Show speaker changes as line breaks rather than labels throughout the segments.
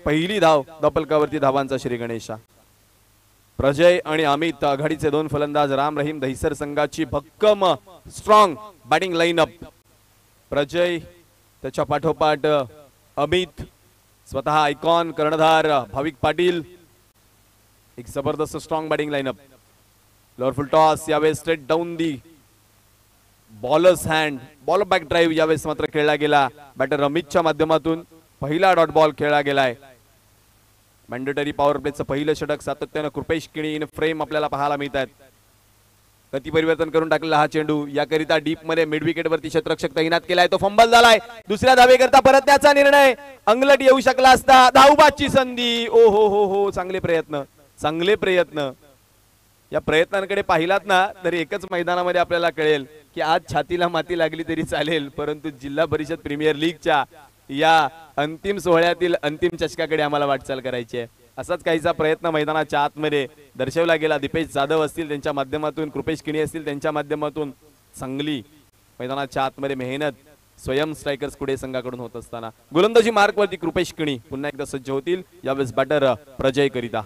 पहिली धाव धावफलकावरती धावांचा श्री गणेशा. प्रजय आणि अमित आघाडीचे दोन फलंदाज. राम रहीम दहिसर संघाची भक्कम स्ट्रॉंग बॅटिंग लाईनअप. प्रजय त्याच्या पाठोपाठ अमित, स्वतः आयकॉन कर्णधार भाविक पाटील. एक जबरदस्त strong batting lineup. Lower full toss यावेळेस straight down the bowler's hand. Ball back drive यावेळेस मात्र खेळला गेला बॅटर अमितच्या माध्यमातून. पहिला डॉट बॉल खेळला गेलाय. मॅन्डेटरी पॉवर प्लेचं पहिलं षटक सातत्यानं कृपेश किणी इन फ्रेम आपल्याला पाहायला मिळत आहेत. गती परिवर्तन करून टाकलेला हा चेंडू याकरिता डीप मध्ये मिड विकेट वरती क्षेत्ररक्षक तैनात केलाय. तो फंबल झालाय. दुसऱ्या धावेकरता परतण्याचा निर्णय. अंगलट येऊ शकला असता. धावबादची संधी. ओ हो हो हो, चांगले प्रयत्न, चांगले प्रयत्न. या प्रयत्नांकडे पाहिलात ना तरी एकच मैदानामध्ये आपल्याला कळेल की आज छातीला माती लागली तरी चालेल, परंतु जिल्हा परिषद प्रीमियर लीगच्या या अंतिम सोहळ्यातील अंतिम चषकाकडे आम्हाला वाटचाल करायची आहे. असाच काहीचा प्रयत्न मैदानाच्या आतमध्ये दर्शवला गेला. दीपेश जाधव असतील त्यांच्या माध्यमातून, कृपेश किणी असतील त्यांच्या माध्यमातून चांगली मैदानाच्या आतमध्ये मेहनत स्वयं स्ट्रायकर्स कुडे संघाकडून होत असताना गोलंदाजी मार्कवरती कृपेश किणी पुन्हा एकदा सज्ज होतील. यावेळेस बॅटर प्रजय करिता.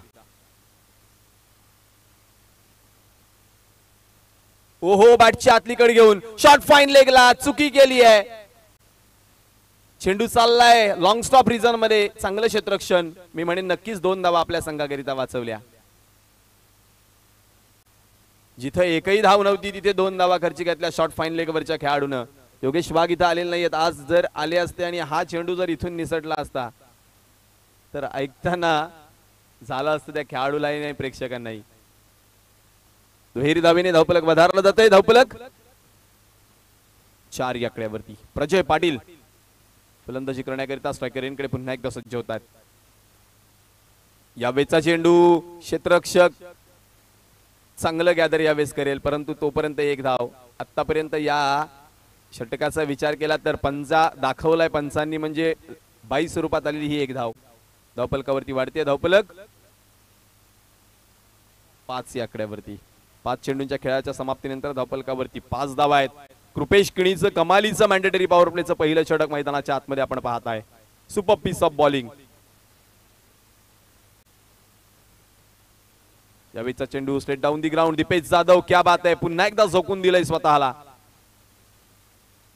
ओहो, बॅटच्या आतलीकडे घेऊन शॉर्ट फाईन लेगला चुकी केली आहे. चेंडू चाललाय लॉंग स्टॉप रिझन मध्ये. चांगलं क्षेत्ररक्षण. मी म्हणेन नक्कीच 2 धावा आपल्या संघाकरिता वाचवल्या. जिथे एकही धाव नव्हती तिथे 2 धावा खर्च घेतल्या शॉर्ट फाईन लेग वरच्या खेळाडून. योगेश वाघ इथं आलेले नाहीयेत. आज जर आले असते आणि हा चेंडू जर इथून निसटला असता तर ऐकताना झालं असतं त्या खेळाडूलाही नाही प्रेक्षकांनाही. दुहेरी धावेने धावफलक वधारलं जातंय. धावफलक 4 या आकड्यावरती. प्रजय पाटील फलंदाजी करण्याकरिता स्ट्रायकर एंडकडे पुन्हा एकदा सज्ज होतात. यावेळेचा चेंडू क्षेत्ररक्षक चांगलं गॅदर यावेळेस करेल, परंतु तोपर्यंत 1 धाव. आतापर्यंत या षटकाचा विचार केला तर पंजा दाखवलाय पंचांनी, म्हणजे 22 स्वरूपात आलेली ही 1 धाव. धावफलकावरती वाढते. धावफलक 5 या आकड्यावरती. 5 चेंडूंच्या खेळाच्या समाप्तीनंतर धावफलकावरती 5 धावा आहेत. कृपेश किणीचं कमालीचं मॅन्डेटरी पॉवर प्लेचं पहिलं षटक मैदानाच्या आतमध्ये आपण पाहत आहे. Super piece of bowling. यावेळीचा चेंडू straight down the ground. Dipesh Jadhav क्या बात आहे, पुन्हा एकदा झोकून दिलंय स्वतःला.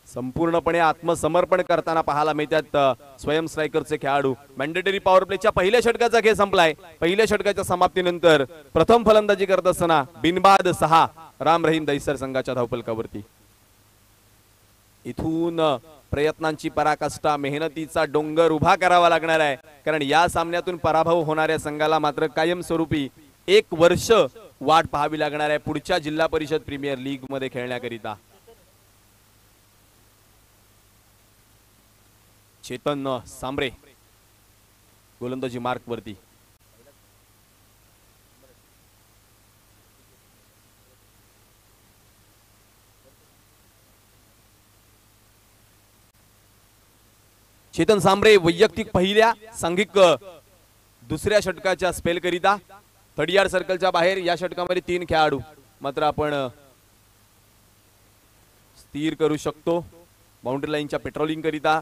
संपूर्णपणे आत्मसमर्पण करताना पाहायला मिळतात स्वयं स्ट्रायकरचे खेळाडू. मॅन्डेटरी पॉवर प्लेच्या पहिल्या षटकाचा खेळ संपलाय. पहिल्या षटकाच्या समाप्तीनंतर प्रथम फलंदाजी करत असताना बिनबाद 6 राम रहीम दहिसर संघाच्या धावफलकावरती. इथून प्रयत्नांची पराकाष्ठा, मेहनतीचा डोंगर उभा करावा लागणार आहे, कारण या सामन्यातून पराभव होणाऱ्या संघाला मात्र कायमस्वरूपी 1 वर्ष वाट पाहावी लागणार आहे पुढच्या जिल्हा परिषद प्रीमियर लीग मध्ये खेळण्याकरिता. चेतन सांबरे गोलंदाजी मार्क वरती. चेतन सांबरे वैयक्तिक पहिल्या, सांघिक दुसऱ्या षटकाच्या स्पेल करिता 30 सर्कलच्या बाहेर. या षटकामध्ये 3 खेळाडू मात्र आपण स्थिर करू शकतो बाउंड्री लाईनच्या पेट्रोलिंग करिता.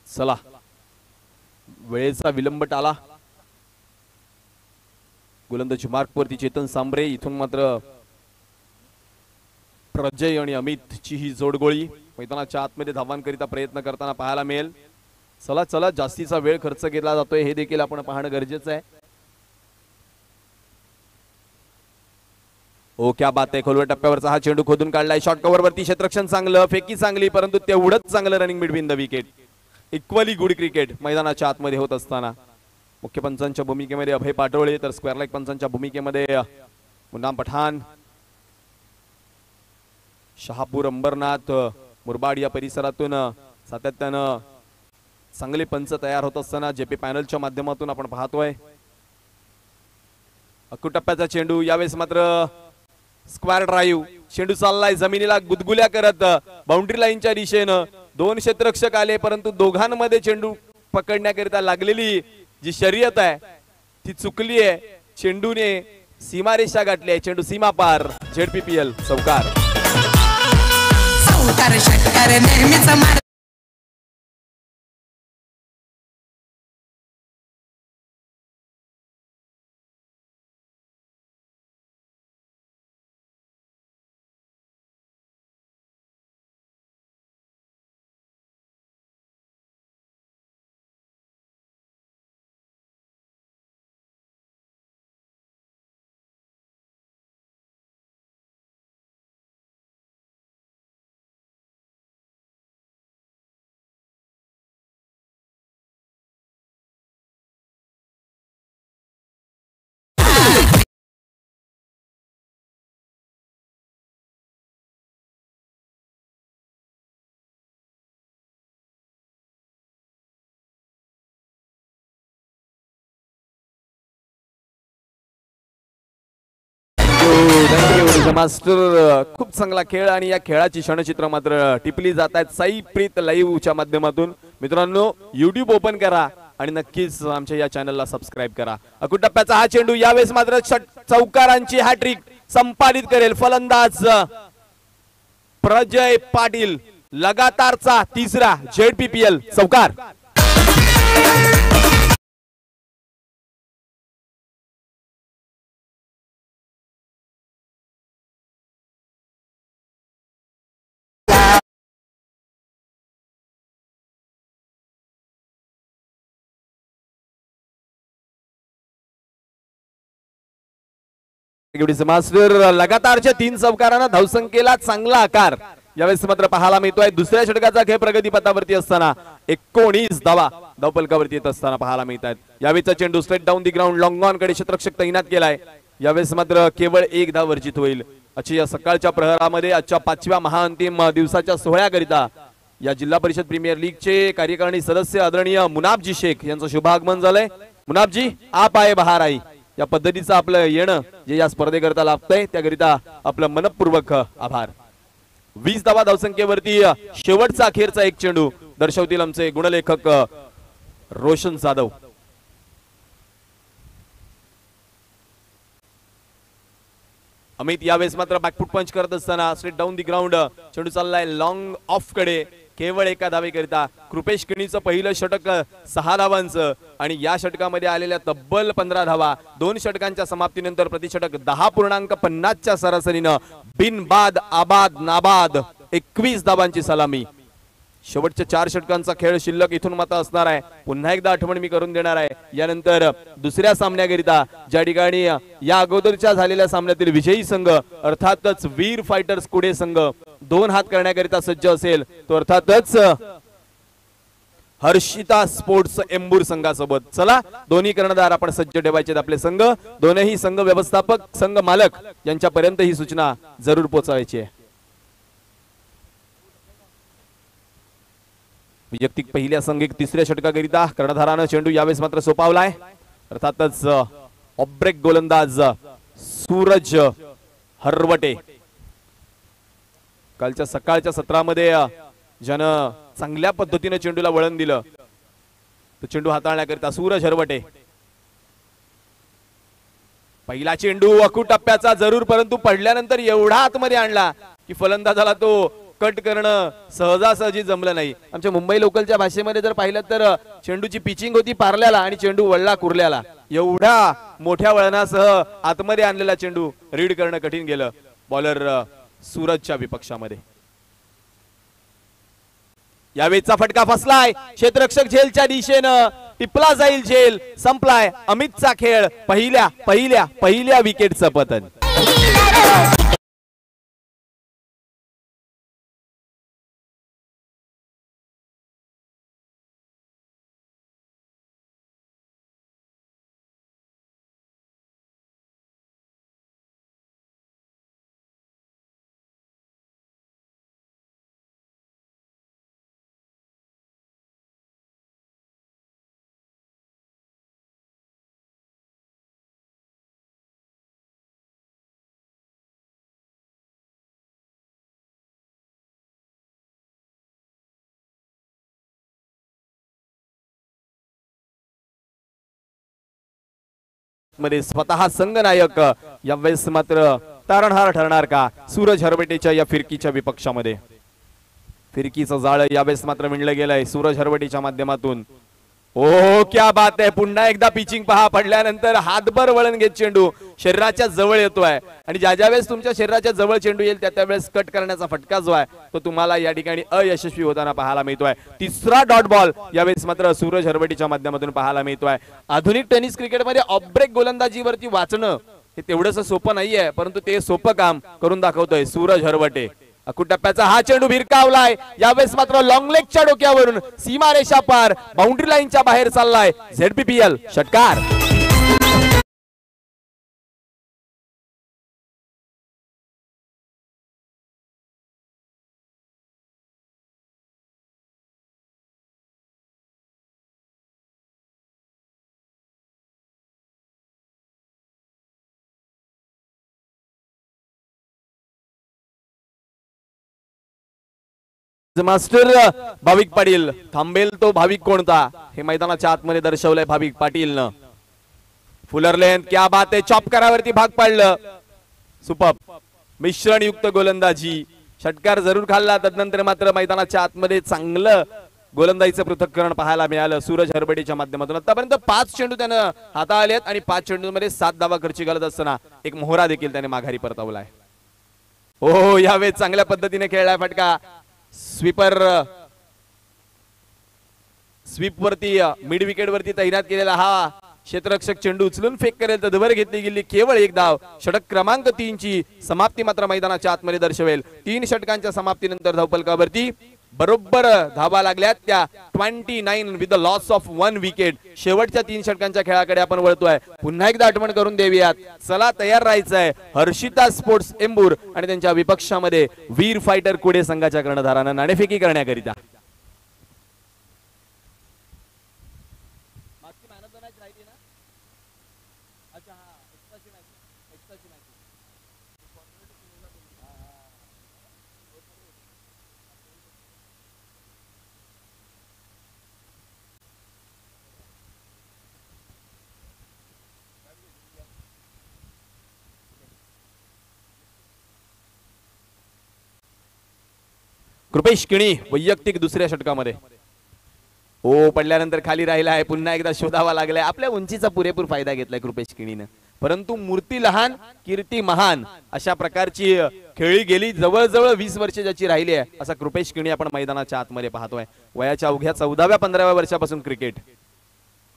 चला, वेळेचा विलंब टाळा. गोलंदाजी मार्क वरती चेतन सांबरे. इथून मात्र प्रजय आणि अमित ची ही जोडगोळी मैदानाच्या आतमध्ये धावांकरिता प्रयत्न करताना पाहायला मिळेल. चला चला, जास्तीचा वेळ खर्च केला जातोय हे देखील आपण पाहणं गरजेचं आहे. ओ क्या बात आहे. खोलवर टप्प्यावरचा हा चेंडू खोदून काढलाय. शॉर्ट कव्हर वरती क्षेत्ररक्षण चांगलं, फेकी चांगली, परंतु तेवढंच चांगलं running between the wicket. Equally good cricket मैदानाच्या आतमध्ये होत असताना. मुख्य पंचांच्या भूमिकेमध्ये अभय पाटोळे, तर स्क्वेअर लाईक पंचांच्या भूमिकेमध्ये मुन्नाम पठाण, शहापूर, अंबरनाथ, मुरबाड या परिसरातून सातत्यानं चांगले पंच तयार होत असताना जेपी पॅनलच्या माध्यमातून आपण पाहतोय. अकू टप्प्याचा चेंडू. यावेळेस मात्र स्क्वेअर ड्राईव्ह. चेंडू चाललाय जमिनीला गुदगुल्या करत बाउंड्री लाईनच्या दिशेनं. 2 क्षेत्ररक्षक आले, परंतु दोघांमध्ये चेंडू पकडण्याकरिता लागलेली जी शर्यत आहे ती चुकली आहे. चेंडूने सीमारेषा गाठली आहे. चेंडू सीमा पार. ZPPL चौकार.
जोरदार षटकार नेहमीच मार
मास्टर खूप चांगला खेळ आणि या खेळाची क्षणचित्र मात्र टिपली जात आहेत साई प्रीत लाईव्हच्या माध्यमातून. मित्रांनो YouTube ओपन करा आणि नक्कीच आमच्या या चॅनलला सबस्क्राइब करा. अकुट टप्प्याचा हा चेंडू यावेळेस मात्र चौकारांची हॅट्रिक संपादित करेल फलंदाज प्रजय पाटील. लगातारचा तिसरा ZPPL चौकार. मास्टर लगातारच्या 3 चौकारांना धावसंख्येला चांगला आकार यावेळेस मात्र पाहायला मिळतोय. दुसऱ्या षटकाचा खेळ प्रगतीपथावरती असताना 19 धावा धावफलकावरती येत असताना पाहायला मिळतात. यावेळेचा चेंडू straight down the ground long on कडे क्षेत्ररक्षक तैनात केलाय. यावेळेस मात्र केवळ 1 धाव वर्जित होईल. आजच्या या सकाळच्या प्रहरामध्ये आजच्या 5व्या महाअंतिम दिवसाच्या सोहळ्याकरिता या जिल्हा परिषद प्रीमियर लीगचे कार्यकारिणी सदस्य आदरणीय मुनाबजी शेख यांचं शुभागमन झालंय. मुनाबजी आप आए बहार आई या पद्धतीचं आपलं येणं जे या स्पर्धेकरता लाभतंय त्याकरिता आपलं मनपूर्वक आभार. 20 धावा धावसंख्येवरती शेवटचा अखेरचा एक चेंडू दर्शवतील आमचे गुणलेखक रोशन जाधव. अमित यावेळेस मात्र बॅकफुट पंच करत असताना स्ट्रेट डाऊन दी ग्राउंड चेंडू चाललाय लॉंग ऑफ कडे केवळ एका धावेकरिता. कृपेश किणीचं पहिलं षटक 6 धावांचं आणि या षटकामध्ये आलेल्या तब्बल 15 धावा. 2 षटकांच्या समाप्तीनंतर प्रतिषटक 10.50च्या सरासरीनं बिनबाद आबाद नाबाद 21 धावांची सलामी. शेवटच्या 4 षटकांचा खेळ शिल्लक इथून मात्र असणार आहे. पुन्हा एकदा आठवण मी करून देणार आहे. यानंतर दुसऱ्या सामन्याकरिता ज्या ठिकाणी या अगोदरच्या झालेल्या सामन्यातील विजयी संघ अर्थातच वीर फायटर्स कुडे संघ 2 हात करण्याकरिता सज्ज असेल तो अर्थातच हर्षिता स्पोर्ट्स एंबूर संघासोबत. चला दोन्ही कर्णधार आपण सज्ज ठेवायचे आपले संघ. दोनही संघ व्यवस्थापक संघ मालक यांच्यापर्यंत ही सूचना जरूर पोहोचवायची आहे. वैयक्तिक पहिल्या संघिक तिसऱ्या षटकाकरिता कर्णधारानं चेंडू यावेळेस मात्र सोपावलाय. अर्थातच ऑब्रेक गोलंदाज सूरज हरवटे. कालच्या सकाळच्या सत्रामध्ये ज्यानं चांगल्या पद्धतीने चेंडूला वळण दिलं तो चेंडू हाताळण्याकरिता सूरज हरवटे. पहिला चेंडू अकू टप्प्याचा जरूर परंतु पडल्यानंतर एवढा आतमध्ये आणला की फलंदाजाला तो कट करणं सहजासहजी जमलं नाही. आमच्या मुंबई लोकलच्या भाषेमध्ये जर पाहिलं तर चेंडूची पिचिंग होती पारल्याला आणि चेंडू वळला कुर्ल्याला. एवढा मोठ्या वळणासह आतमध्ये आणलेला चेंडू रीड करणं कठीण गेलं बॉलर सूरजच्या विपक्षामध्ये. यावेळीचा फटका फसलाय. क्षेत्ररक्षक झेलच्या दिशेनं टिपला जाईल झेल. संपलाय अमितचा खेळ. पहिल्या विकेटचं पतन. मध्ये स्वतः संघनायक यावेळेस मात्र तारणहार ठरणार का सूरज हरवटेच्या या फिरकीच्या विपक्षामध्ये. फिरकीचं जाळं यावेळेस मात्र विणलं गेलंय सूरज हरवटीच्या माध्यमातून. ओ क्या बात आहे, पुन्हा एकदा पिचिंग पहा. पडल्यानंतर हातभर वळण घेत चेंडू शरीराच्या जवळ येतोय आणि ज्या वेळेस तुमच्या शरीराच्या जवळ चेंडू येईल त्या वेळेस कट करण्याचा फटका जो आहे तो तुम्हाला या ठिकाणी अयशस्वी होताना पाहायला मिळतोय. तिसरा डॉट बॉल यावेळेस मात्र सूरज हरवटीच्या माध्यमातून पाहायला मिळतोय. आधुनिक टेनिस क्रिकेटमध्ये ऑफ ब्रेक गोलंदाजीवरती वाचणं हे तेवढंच सोपं नाहीये, परंतु ते सोपं काम करून दाखवतोय सूरज हरवटे. टप्प्याचा हा चेंडू भिरकावलाय. यावेळेस मात्र लॉंग लेगच्या डोक्यावरून सीमारेषा पार बाउंड्री लाईनच्या बाहेर चाललाय. झेडपीपीएल षटकार. मास्टर भाविक पाटील. थांबेल तो भाविक कोणता हे मैदानाच्या आतमध्ये दर्शवलंय भाविक पाटीलनं. फुलर लेंथ, क्या बात आहे. चॉप करावरती भाग पाडलं. सुपर मिश्रण युक्त गोलंदाजी. षटकार जरूर खाल्ला, तदनंतर मात्र मैदानाच्या आतमध्ये चांगलं गोलंदाजीचं पृथक्करण पाहायला मिळालं सूरज हरबडेच्या माध्यमातून. आतापर्यंत 5 चेंडू त्यानं हाताळलेत आणि 5 चेंडूमध्ये 7 धावा खर्ची घालत असताना एक मोहरा देखील त्याने माघारी परतवलाय. हो यावेळेस चांगल्या पद्धतीने खेळलाय फटका. स्वीप वरती मिड विकेट वरती तैनात केलेला हा क्षेत्ररक्षक चेंडू उचलून फेक करेल तर वर घेतली गेली केवळ एक धाव. षटक क्रमांक 3 ची समाप्ती मात्र मैदानाच्या आतमध्ये दर्शवेल. 3 षटकांच्या समाप्तीनंतर धावफलकावरती बरोबर धावा लागल्यात त्या 29 with the loss of 1 wicket. शेवटच्या 3 षटकांच्या खेळाकडे आपण वळतोय. पुन्हा एकदा आठवण करून देऊयात, चला तयार राहायचंय. हर्षिता स्पोर्ट्स एम्बूर आणि त्यांच्या विपक्षामध्ये वीर फायटर कुडे संघाच्या कर्णधारानं नाणेफेकी करण्याकरिता. कृपेश किणी वैयक्तिक दुसऱ्या षटकामध्ये. ओ पडल्यानंतर खाली राहिला आहे. पुन्हा एकदा शोधावा लागलाय. आपल्या उंचीचा पुरेपूर फायदा घेतलाय कृपेश किणीनं, परंतु मूर्ती लहान कीर्ती महान अशा प्रकारची खेळी गेली. जवळजवळ 20 वर्ष ज्याची राहिली आहे असा कृपेश किणी आपण मैदानाच्या आतमध्ये पाहतोय. वयाच्या अवघ्या 14व्या-15व्या वर्षापासून क्रिकेट.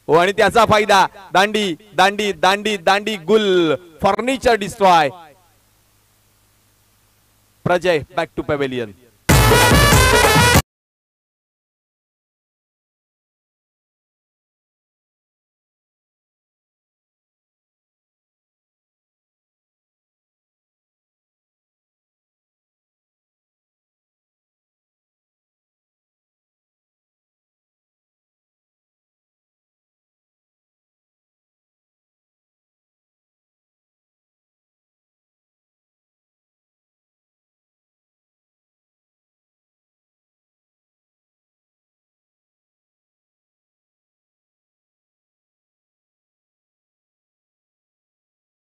ओ आणि त्याचा फायदा. दांडी दांडी दांडी दांडी गुल. Furniture destroy. Prajay back to pavilion.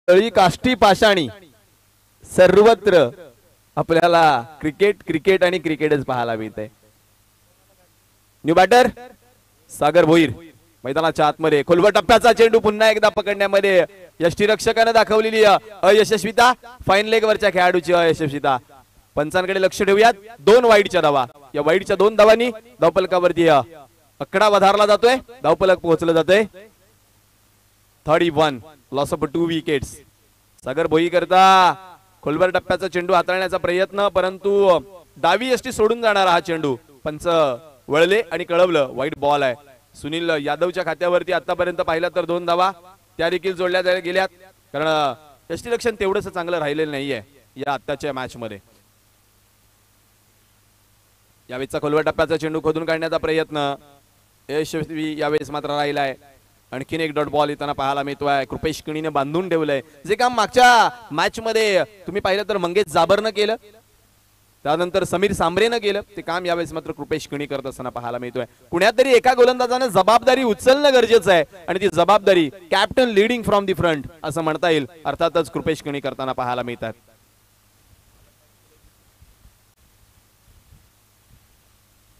तळी काष्टी पाषाणी सर्वत्र आपल्याला क्रिकेट क्रिकेट आणि क्रिकेटच पाहायला मिळते. न्यू बॅटर सागर भोईर मैदानाच्या आतमध्ये. खोलवर टप्प्याचा चेंडू पुन्हा एकदा पकडण्यामध्ये यष्टीरक्षकाने दाखवलेली अयशस्विता. फाईन लेग वरच्या खेळाडूची अयशस्विता. पंचांकडे लक्ष ठेवूयात. 2 वाईडच्या धावा. या वाईडच्या 2 धावांनी धावफलकावरती आकडा वधारला जातोय. धावफलक पोहोचलं जातोय 31. Loss of 2 wickets. Sagar Bhoi करता खोलवर टप्प्याचा चेंडू हाताळण्याचा प्रयत्न, परंतु डावी यष्टी सोडून जाणारा हा चेंडू. पंच वळले आणि कळवलं वाईट बॉल आहे. सुनील यादवच्या खात्यावरती आतापर्यंत पाहिलं तर 2 धावा त्या देखील जोडल्या गेल्यात, कारण यष्टीरक्षण तेवढंच चांगलं राहिलेलं नाहीये या आत्ताच्या मॅच मध्ये. यावेळेचा खोलवर टप्प्याचा चेंडू खोदून काढण्याचा प्रयत्न यशस्वी यावेळेस मात्र राहिलाय. आणखीन एक डॉट बॉल येताना पाहायला मिळतोय. कृपेश किणीने बांधून ठेवलंय. जे काम मागच्या मॅच मध्ये तुम्ही पाहिलं तर मंगेश जाबरनं केलं, त्यानंतर समीर सांबरेनं केलं, ते काम यावेळेस मात्र कृपेश किणी करत असताना पाहायला मिळतोय. कुण्यात तरी एका गोलंदाजाने जबाबदारी उचलणं गरजेचं आहे आणि ती जबाबदारी captain leading from the front असं म्हणता येईल. अर्थातच कृपेश किणी करताना पाहायला मिळतात.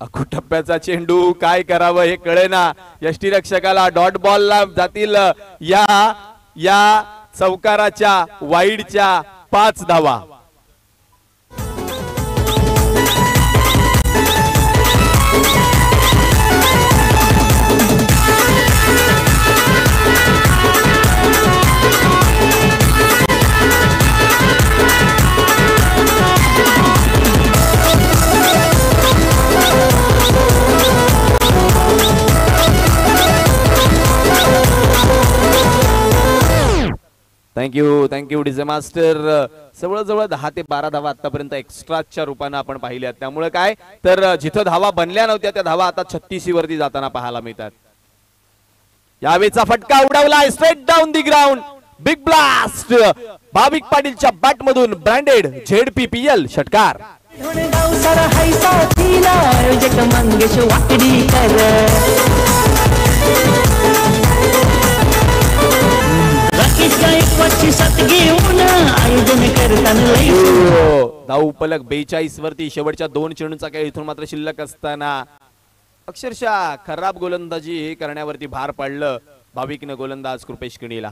अकुटप्प्याचा चेंडू काय करावं हे कळेना. यष्टीरक्षकाला डॉट बॉलला जातील या चौकाराच्या वाईडच्या 5 धावा. Thank you DJ master. जवळजवळ 10 ते 12 धावा आतापर्यंत एक्स्ट्राच्या रूपाने आपण पाहिल्या. त्यामुळे काय तर जिथं धावा बनल्या नव्हत्या त्या धावा आता 36 वरती जाताना पाहायला मिळतात. यावेळीचा फटका उडवला straight down the ground. Big blast भाविक पाटीलच्या बॅट मधून ब्रँडेड ZPPL षटकार. धाव उपलक 42 वरती. शेवटच्या 2 चेंडूंचा खेळ इथून मात्र शिल्लक असताना अक्षरशः खराब गोलंदाजी करण्यावरती भार पडलं भाविकनं गोलंदाज कृपेश किणीला.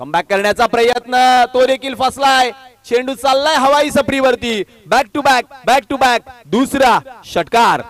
कमबॅक करण्याचा प्रयत्न तो देखील फसलाय. चेंडू चाललाय हवाई सफरीवरती. बॅक टू बॅक दुसरा षटकार.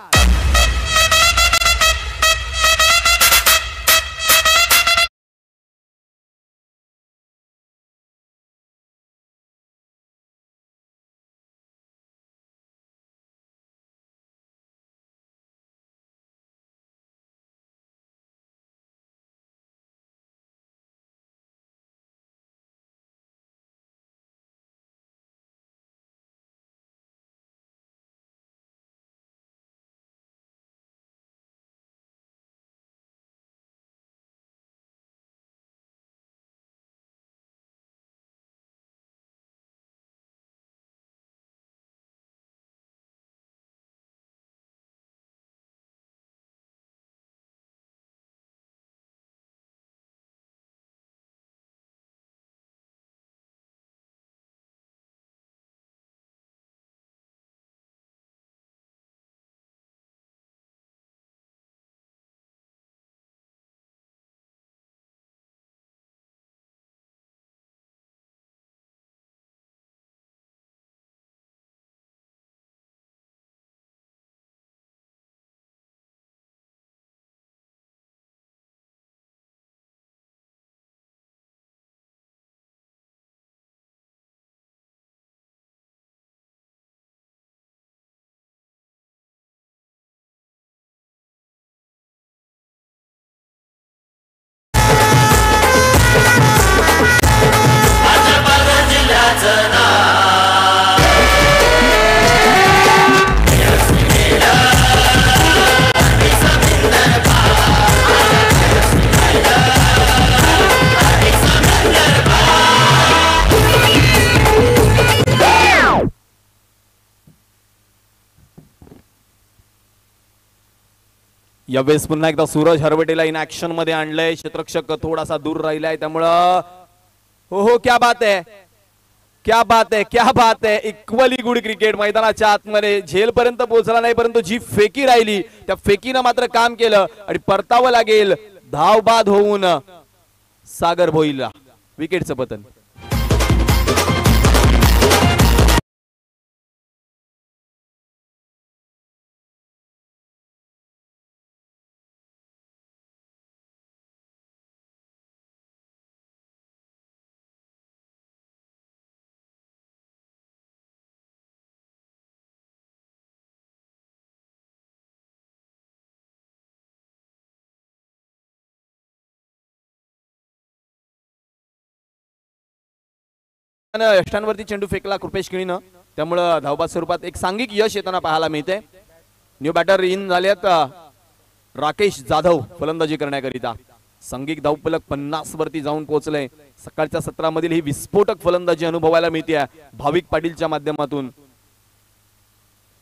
यावेळेस पुन्हा एकदा सूरज हरवटेला इन ऍक्शन मध्ये आणलंय. क्षेत्ररक्षक थोडासा दूर राहिलाय त्यामुळं हो क्या बात है. Equally good cricket. मैदानाच्या आतमध्ये झेल पर्यंत पोहोचला नाही परंतु जी फेकी राहिली त्या फेकीनं मात्र काम केलं आणि परतावं लागेल धाव बाद होऊन सागर भोईला. विकेटचं पतन. यष्टांवरती चेंडू फेकला कृपेश किणीनं. त्यामुळं धावबाद स्वरूपात एक सांघिक यश येताना पाहायला मिळते. न्यू बॅटर इन झालेत राकेश जाधव फलंदाजी करण्याकरिता. सांघिक धावफलक 50 वरती जाऊन पोहोचले. सकाळच्या सत्रामधील ही विस्फोटक फलंदाजी अनुभवायला मिळते भाविक पाटीलच्या माध्यमातून.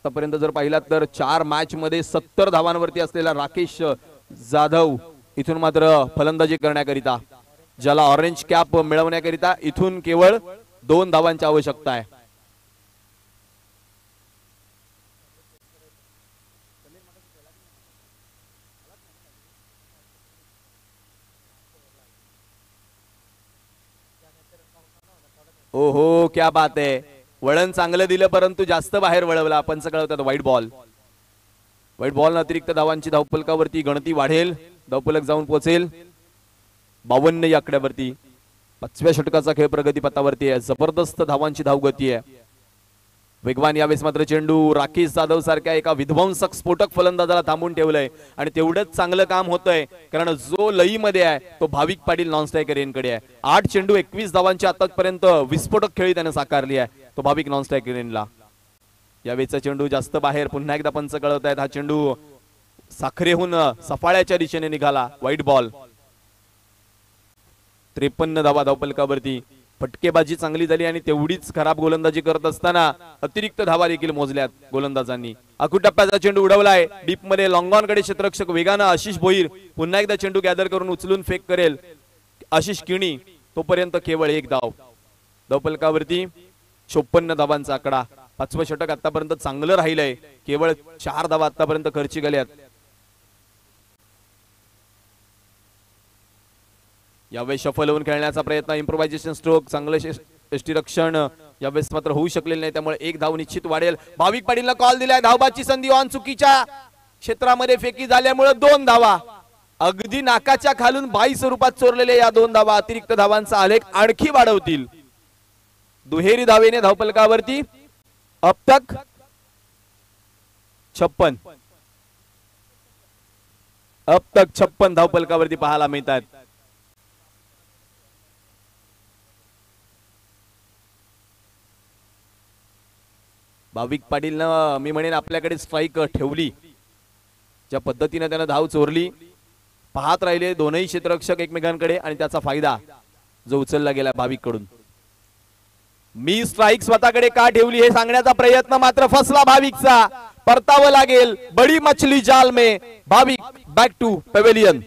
आतापर्यंत जर पाहिलात तर 4 मॅच मध्ये 70 धावांवरती असलेला राकेश जाधव इथून मात्र फलंदाजी करण्याकरिता, ज्याला ऑरेंज कॅप मिळवण्याकरिता इथून केवळ 2 धावांची आवश्यकता आहे. हो हो, क्या बात आहे. वळण चांगलं दिलं परंतु जास्त बाहेर वळवला. पंच कळवतात व्हाईट बॉल. व्हाईट बॉल अतिरिक्त धावांची धावफलकावरती गणती वाढेल. धावफलक जाऊन पोहोचेल 52 या आकड्यावरती. 5व्या षटकाचा खेळ प्रगतीपथावरती आहे. जबरदस्त धावांची धावगती आहे. वेगवान यावेळेस मात्र चेंडू राकेश जाधव सारख्या एका विध्वंसक स्फोटक फलंदाजाला थांबून ठेवलंय आणि तेवढंच चांगलं काम होतंय कारण जो लईमध्ये आहे तो भाविक पाटील नॉन स्ट्रायकर यांकडे आहे. 8 चेंडू 21 धावांची आतापर्यंत विस्फोटक खेळी त्याने साकारली आहे तो भाविक नॉन स्ट्रायकर यांना. यावेळेचा चेंडू जास्त बाहेर. पुन्हा एकदा पंच कळवत आहेत. हा चेंडू साखरेहून सफाळ्याच्या दिशेने निघाला. White ball. 53 धावा धावफलकावरती. फटकेबाजी चांगली झाली आणि तेवढीच खराब गोलंदाजी करत असताना अतिरिक्त धावा देखील मोजल्यात गोलंदाजांनी. अकुटप्प्याचा चेंडू उडवलाय डीप मध्ये. लॉंगॉन कडे क्षेत्ररक्षक वेगानं आशिष भोईर पुन्हा एकदा चेंडू गॅदर करून उचलून फेक करेल आशिष किणी. तोपर्यंत केवळ 1 धाव धावफलकावरती. 56 धावांचा आकडा. 5वं षटक आतापर्यंत चांगलं राहिलंय. केवळ 4 धावा आतापर्यंत खर्ची गेल्यात. यावेळेस शफल होऊन खेळण्याचा प्रयत्न. इम्प्रोव्हायझेशन स्ट्रोक चांगलं यष्टीरक्षण यावेळेस मात्र होऊ शकलेलं नाही. त्यामुळे 1 धाव निश्चित वाढेल. भाविक पाटीलला कॉल दिलाय. धावबाची संधी ऑन. चुकीच्या क्षेत्रामध्ये फेकी झाल्यामुळे 2 धावा. अगदी नाकाच्या खालून 22 स्वरूपात चोरलेले या 2 धावा अतिरिक्त धावांचा आलेख आणखी वाढवतील. दुहेरी धावेने धावफलकावरती अब तक 56 धावफलकावरती पाहायला मिळतात. भाविक पाटीलनं मी म्हणेन आपल्याकडे स्ट्राईक ठेवली. ज्या पद्धतीने त्यानं धाव चोरली पाहत राहिले दोनही क्षेत्ररक्षक एकमेकांकडे आणि त्याचा फायदा जो उचलला गेला भाविक कडून. मी स्ट्राईक स्वतःकडे का ठेवली हे सांगण्याचा प्रयत्न मात्र फसला भाविकचा. परतावं लागेल. बडी मछली जाल में. भाविक बॅक टू पवेलियन.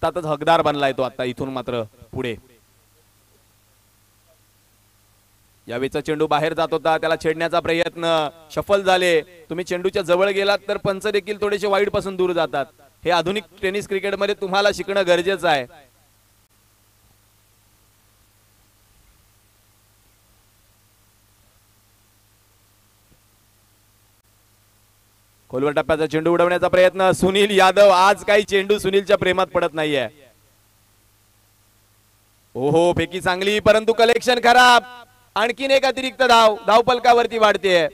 आताच हकदार बनलाय तो. आता इथून मात्र पुढे. यावेळेचा चेंडू बाहेर जात होता. त्याला छेडण्याचा प्रयत्न. शफल झाले. तुम्ही चेंडूच्या जवळ गेलात तर पंच देखील थोडेसे वाईड पासून दूर जातात. हे आधुनिक टेनिस क्रिकेटमध्ये तुम्हाला शिकणं गरजेचं आहे. खोलवर टप्प्याचा चेंडू उडवण्याचा प्रयत्न. सुनील यादव आज काही चेंडू सुनीलच्या प्रेमात पडत नाहीये. ओहो फेकी चांगली परंतु कलेक्शन खराब. आणखीन एक अतिरिक्त धाव धावफलकावरती वाढते.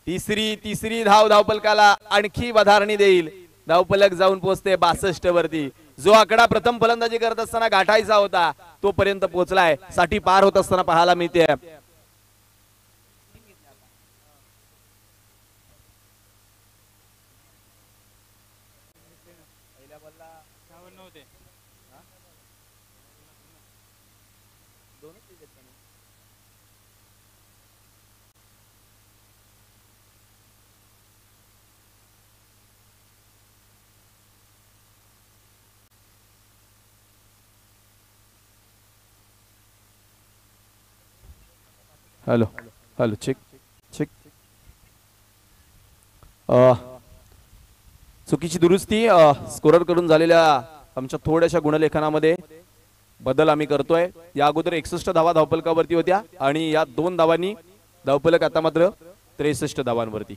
तिसरी धाव धावफलकाला आणखी वधारणी देईल. धावफलक जाऊन पोहोचते 62 वरती. जो आकडा प्रथम फलंदाजी करत असताना गाठायचा होता तोपर्यंत पोहोचलाय. 60 पार होत असताना पाहायला मिळते. Hello hello check check. चुकीची दुरुस्ती स्कोरर करून झालेल्या आमच्या थोड्याशा गुणलेखनामध्ये बदल आम्ही करतोय. या अगोदर 61 धावा धावफलकावरती होत्या आणि या 2 धावांनी धावफलक आता मात्र 63 धावांवरती.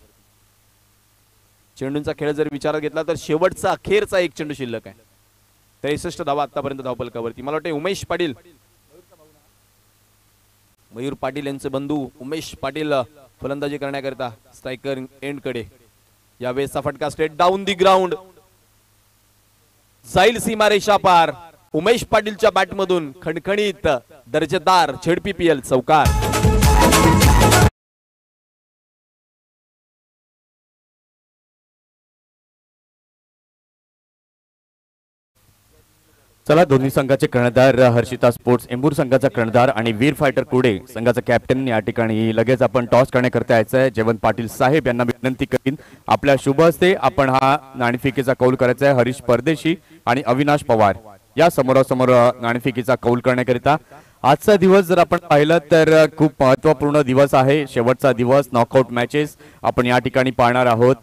चेंडूंचा खेळ जर विचारात घेतला तर शेवटचा अखेरचा एक चेंडू शिल्लक आहे. 63 धावा आतापर्यंत धावफलकावरती. मला वाटतं उमेश पाटील, मयूर पाटील यांचे बंधू उमेश पाटील फलंदाजी करण्याकरिता स्ट्रायकर एंड कडे. यावेळेसचा फटका स्ट्रेट डाऊन दी ग्राउंड जाईल सीमारेषा पार. उमेश पाटीलच्या बॅटमधून खणखणीत दर्जेदार झेडपीपीएल चौकार.
चला, दोन्ही संघाचे कर्णधार हर्षिता स्पोर्ट्स एंबूर संघाचा कर्णधार आणि वीर फायटर कुडे संघाचा कॅप्टन या ठिकाणी लगेच आपण टॉस करण्याकरता यायचं आहे. जयवंत पाटील साहेब यांना विनंती करीन आपल्या शुभ हस्ते आपण हा नाणेफेकीचा कौल करायचा आहे. हरीश परदेशी आणि अविनाश पवार या समोरासमोर नाणेफेकीचा कौल करण्याकरिता. आजचा दिवस जर आपण पाहिलं तर खूप महत्त्वपूर्ण दिवस आहे. शेवटचा दिवस, नॉकआउट मॅचेस आपण या ठिकाणी पाहणार आहोत.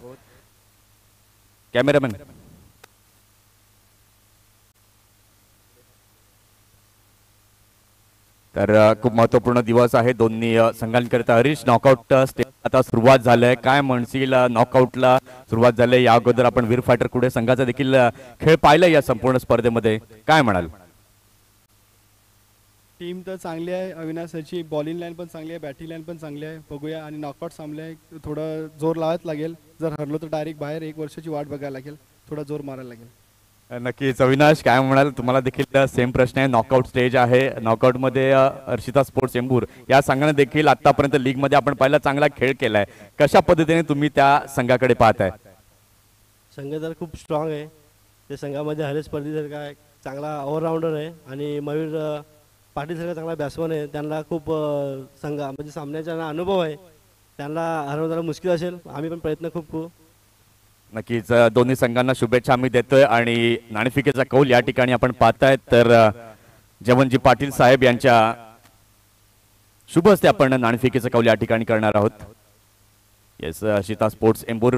कॅमेरामॅन तर खूप महत्त्वपूर्ण दिवस आहे दोन्ही संघांकरिता. हरीश, नॉकआउट स्टेज आता सुरुवात झालंय, काय म्हणशील? नॉकआउटला सुरुवात झाली. या अगोदर आपण वीर फायटर कुडे संघाचा देखील खेळ पाहिला या संपूर्ण स्पर्धेमध्ये, काय म्हणाल?
टीम तर चांगली आहे. अविनाशची बॉलिंग लाईन पण चांगली आहे, बॅटिंग लाईन पण चांगली आहे. बघूया. आणि नॉकआउट सामने आहे, थोडं जोर लावायच लागेल. जर हरलो तर डायरेक्ट बाहेर 1 वर्षाची वाट बघायला लागेल. थोडा जोर मारायला लागेल.
नक्कीच. अविनाश, काय म्हणाल? तुम्हाला देखील सेम प्रश्न आहे. नॉकआउट स्टेज आहे. नॉकआउट मध्ये हर्षिता स्पोर्ट्स एंबूर या संघाने देखील आतापर्यंत लीग मध्ये आपण पाहिला चांगला खेळ केलाय. कशा पद्धतीने तुम्ही त्या संघाकडे पाहताय?
संघ तर खूप स्ट्रॉंग आहे. त्या संघामध्ये हरेश परदेसारखा चांगला ऑलराऊंडर आहे आणि मयूर पाटील सारखा चांगला बॅट्समन आहे. त्यांना खूप संघा म्हणजे सामन्याचा अनुभव आहे. त्यांना हरवण्याला मुश्किल असेल. आम्ही पण प्रयत्न खूप करू.
नक्कीच. दोन्ही संघांना शुभेच्छा आम्ही देतोय आणि नाणेफेकीचा कौल या ठिकाणी आपण पाहताय तर जयवंतजी पाटील साहेब यांच्या शुभ हस्ते आपण नाणेफेकीचा कौल या ठिकाणी करणार आहोत. येस, हर्षिता स्पोर्ट्स एंबूर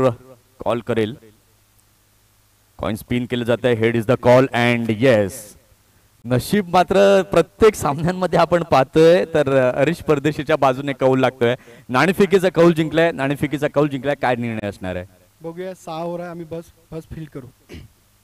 कॉल करेल. कॉइन स्पिन केलं जात आहे. Head is the call and yes, नशीब मात्र प्रत्येक सामन्यांमध्ये आपण पाहतोय तर हरीश परदेशीच्या बाजूने कौल लागतोय. नाणेफेकीचा कौल जिंकलाय. नाणेफेकीचा कौल जिंकलाय. काय निर्णय असणार आहे?
बघूया. 6 ओव्हर आहे. आम्ही बस फील करू.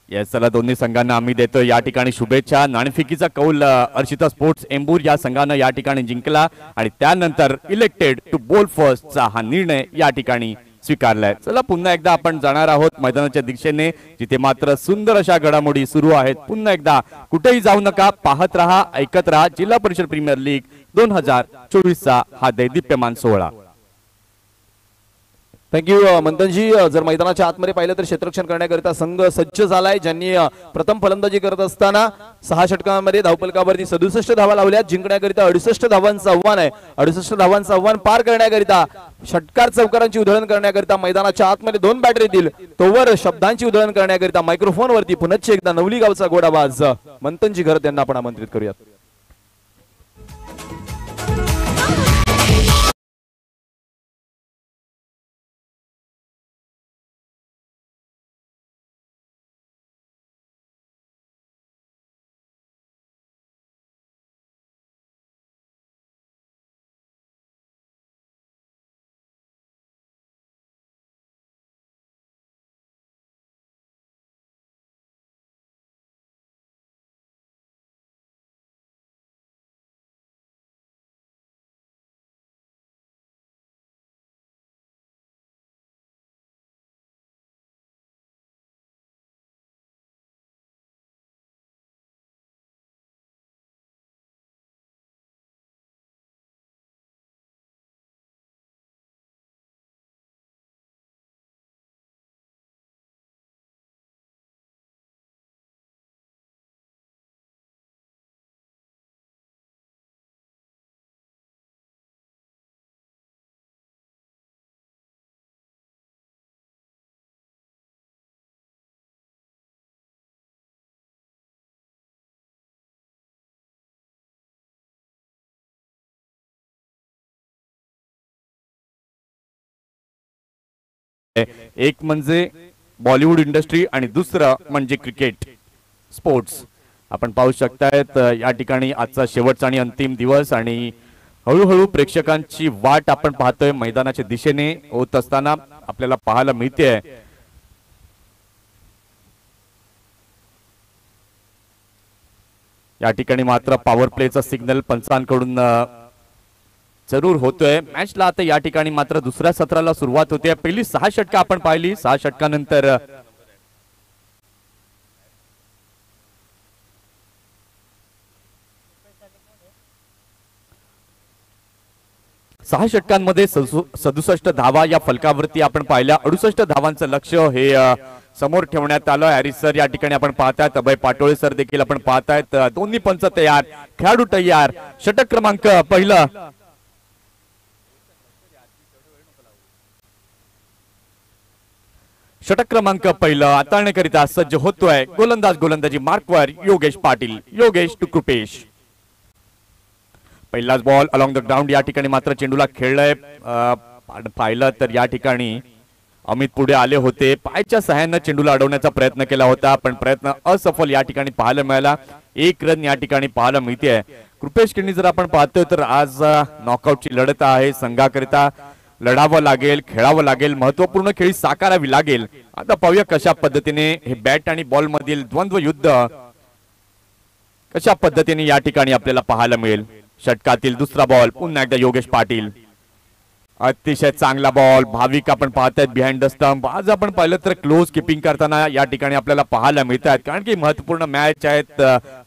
येस, चला, दोन्ही संघांना आम्ही देतोय या ठिकाणी शुभेच्छा. नाणेफेकीचा कौल हर्षिता स्पोर्ट्स एंबूर या संघानं या ठिकाणी जिंकला आणि त्यानंतर इलेक्टेड टू बोल फर्स्टचा हा निर्णय या ठिकाणी स्वीकारलाय. चला, पुन्हा एकदा आपण जाणार आहोत मैदानाच्या दिशेने, जिथे मात्र सुंदर अशा घडामोडी सुरू आहेत. पुन्हा एकदा कुठेही जाऊ नका, पाहत रहा, ऐकत रहा जिल्हा परिषद प्रीमियर लीग 2024चा हा दैदिप्यमान सोहळा.
थँक्यू मंथनजी. जर मैदानाच्या आतमध्ये पाहिलं तर क्षेत्ररक्षण करण्याकरिता संघ सज्ज झालाय. ज्यांनी प्रथम फलंदाजी करत असताना 6 षटकांमध्ये धावफलकावरती 67 धावा लावल्या. जिंकण्याकरिता 68 धावांचं आव्हान आहे. 68 धावांचं आव्हान पार करण्याकरिता, षटकार चौकारांची उधळण करण्याकरिता मैदानाच्या आतमध्ये 2 बॅटर येतील. तोवर शब्दांची उधळण करण्याकरिता मायक्रोफोन वरती पुन्हा एकदा नवली गावचा गोड आवाज मंथनजी घरत यांना आपण आमंत्रित करूयात.
एक म्हणजे बॉलिवूड इंडस्ट्री आणि दुसरं म्हणजे क्रिकेट स्पोर्ट्स. आपण पाहू शकतायत या ठिकाणी आजचा शेवटचा आणि अंतिम दिवस आणि हळूहळू प्रेक्षकांची वाट आपण पाहतोय मैदानाच्या दिशेने होत असताना आपल्याला पाहायला मिळते. या ठिकाणी मात्र पॉवर प्लेचा सिग्नल पंचांकडून जरूर होतोय. मॅचला आता या ठिकाणी मात्र दुसऱ्या सत्राला सुरुवात होते. पहिली 6 षटकं आपण पाहिली. 6 षटकानंतर 6 षटकांमध्ये 67 धावा या फलकावरती आपण पाहिल्या. 68 धावांचं लक्ष्य हे समोर ठेवण्यात आलं. हॅरिस सर या ठिकाणी आपण पाहतायत. अभय पाटोळे सर देखील आपण पाहतायत. दोन्ही पंच तयार, खेळाडू तयार. षटक क्रमांक पहिलं हाताळण्याकरिता सज्ज होतोय. गोलंदाजी मार्कवर योगेश पाटील. योगेश टू कृपेश. पहिलाच बॉल अलॉंग द ग्राउंड. या ठिकाणी मात्र चेंडूला खेळलंय. पाहिलं तर या ठिकाणी अमित पुढे आले होते. पायच्या सहाय्याने चेंडूला अडवण्याचा प्रयत्न केला होता पण प्रयत्न असफल या ठिकाणी पाहायला मिळाला. 1 रन या ठिकाणी पाहायला मिळते. कृपेश केनी जर आपण पाहतोय तर आज नॉकआउटची लढत आहे. संघाकरिता लढावं लागेल, खेळावं लागेल, महत्वपूर्ण खेळी साकारावी लागेल. आता पाहूया कशा पद्धतीने हे बॅट आणि बॉल मधील द्वंद्व युद्ध कशा पद्धतीने या ठिकाणी आपल्याला पाहायला मिळेल. षटकातील दुसरा बॉल पुन्हा एकदा योगेश पाटील. अतिशय चांगला बॉल. भाविक आपण पाहतायत बिहाइंड द स्टंप. आज आपण पाहिलं तर क्लोज किपिंग करताना या ठिकाणी आपल्याला पाहायला मिळत आहेत कारण की महत्वपूर्ण मॅच आहेत,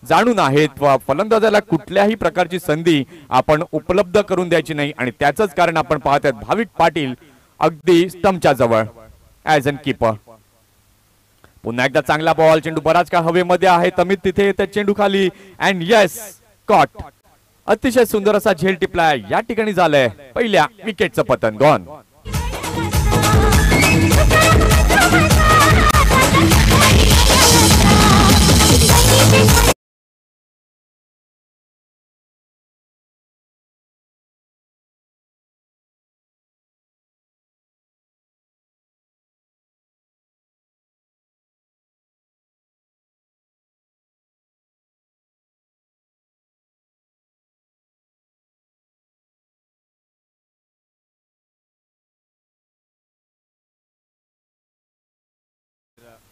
जाणून आहेत. फलंदाजाला कुठल्याही प्रकारची संधी आपण उपलब्ध करून द्यायची नाही आणि त्याचंच कारण आपण पाहतायत भाविक पाटील अगदी स्टंपच्या जवळ ऍज अन कीपर. पुन्हा एकदा चांगला बॉल. चेंडू बराच काळ हवेमध्ये आहे. अमित तिथे येतात चेंडू खाली अँड यस कॉट. अतिशय सुंदर असा झेल टिपलाय. या ठिकाणी झालंय पहिल्या विकेटचं पतन. गॉन.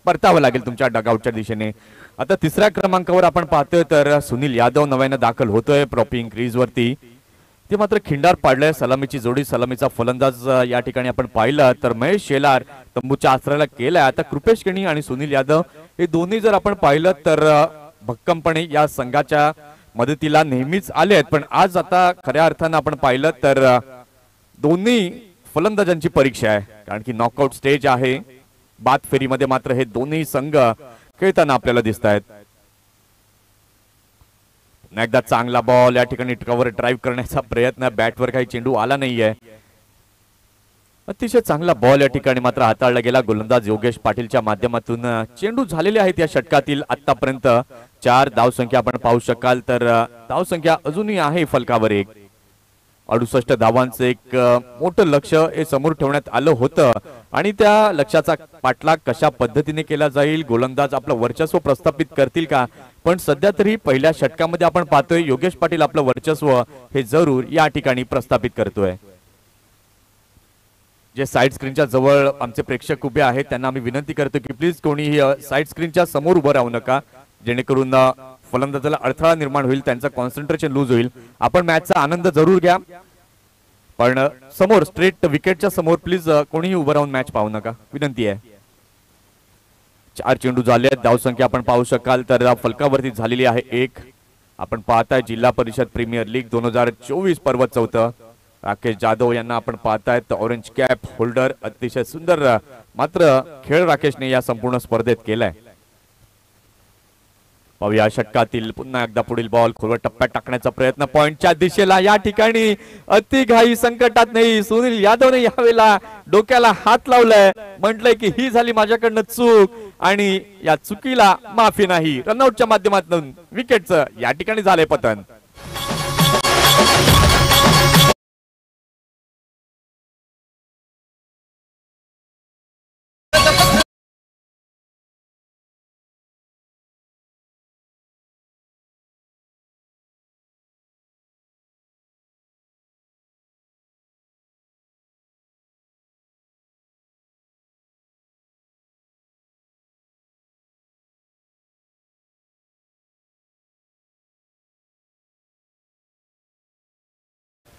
परतावं लागेल तुमच्या डगआउटच्या दिशेने. आता तिसऱ्या क्रमांकावर आपण पाहतोय तर सुनील यादव नव्यानं दाखल होतोय प्रॉपिंग क्रीज वरती. ते मात्र खिंडार पाडलंय. सलामीची जोडी, सलामीचा फलंदाज या ठिकाणी आपण पाहिलं तर महेश शेलार तंबूच्या आश्रयाला केलाय. आता कृपेश केनी आणि सुनील यादव हे दोन्ही जर आपण पाहिलं तर भक्कमपणे या संघाच्या मदतीला नेहमीच आले आहेत पण आज आता खऱ्या अर्थानं आपण पाहिलं तर दोन्ही फलंदाजांची परीक्षा आहे कारण की नॉकआउट स्टेज आहे. बाद फेरीमध्ये मात्र हे दोन्ही संघ खेळताना आपल्याला दिसत आहेत. एकदा चांगला बॉल. या ठिकाणी कव्हर ड्राईव्ह करण्याचा प्रयत्न. बॅटवर काही चेंडू आला नाहीये. अतिशय चांगला बॉल या ठिकाणी मात्र हाताळला गेला गोलंदाज योगेश पाटीलच्या माध्यमातून. चेंडू झालेले आहेत या षटकातील आतापर्यंत 4 धावसंख्या आपण पाहू शकाल तर धावसंख्या अजूनही आहे फलकावर 1. 68 धावांचं एक मोठं लक्ष हे समोर ठेवण्यात आलं होतं आणि त्या लक्ष्याचा पाठलाग कशा पद्धतीने केला जाईल, गोलंदाज आपलं वर्चस्व प्रस्थापित करतील का. पण सध्या तरी पहिल्या षटकामध्ये आपण पाहतोय योगेश पाटील आपलं वर्चस्व हे जरूर या ठिकाणी प्रस्थापित करतोय. जे साइड स्क्रीनच्या जवळ आमचे प्रेक्षक उभे आहेत त्यांना आम्ही विनंती करतो की प्लीज कोणी साइड स्क्रीनच्या समोर उभं राहू नका जेणेकरून फलंदाजाला अडथळा निर्माण होईल, त्यांचं कॉन्सन्ट्रेशन लूज होईल. आपण मॅचचा आनंद जरूर घ्या पण समोर स्ट्रेट विकेटच्या समोर प्लीज कोणीही उभं राहून मॅच पाहू नका, विनंती आहे. 4 चेंडू झाले आहेत. धावसंख्या आपण पाहू शकाल तर फलकावरती झालेली आहे 1. आपण पाहताय जिल्हा परिषद प्रीमियर लीग 2024 पर्व 4. राकेश जाधव यांना आपण पाहतायत ऑरेंज कॅप होल्डर. अतिशय सुंदर मात्र खेळ राकेशने या संपूर्ण स्पर्धेत केलाय. पाहूया षटकातील पुन्हा एकदा पुढील बॉल खोलवर टप्प्यात टाकण्याचा प्रयत्न पॉइंटच्या दिशेला. या ठिकाणी अतिघाई संकटात नाही. सुनील यादवने यावेळेला डोक्याला हात लावलाय, म्हटलंय की ही झाली माझ्याकडनं चूक आणि या चुकीला माफी नाही. रनआउटच्या माध्यमातून विकेटचं या ठिकाणी झालंय पतन.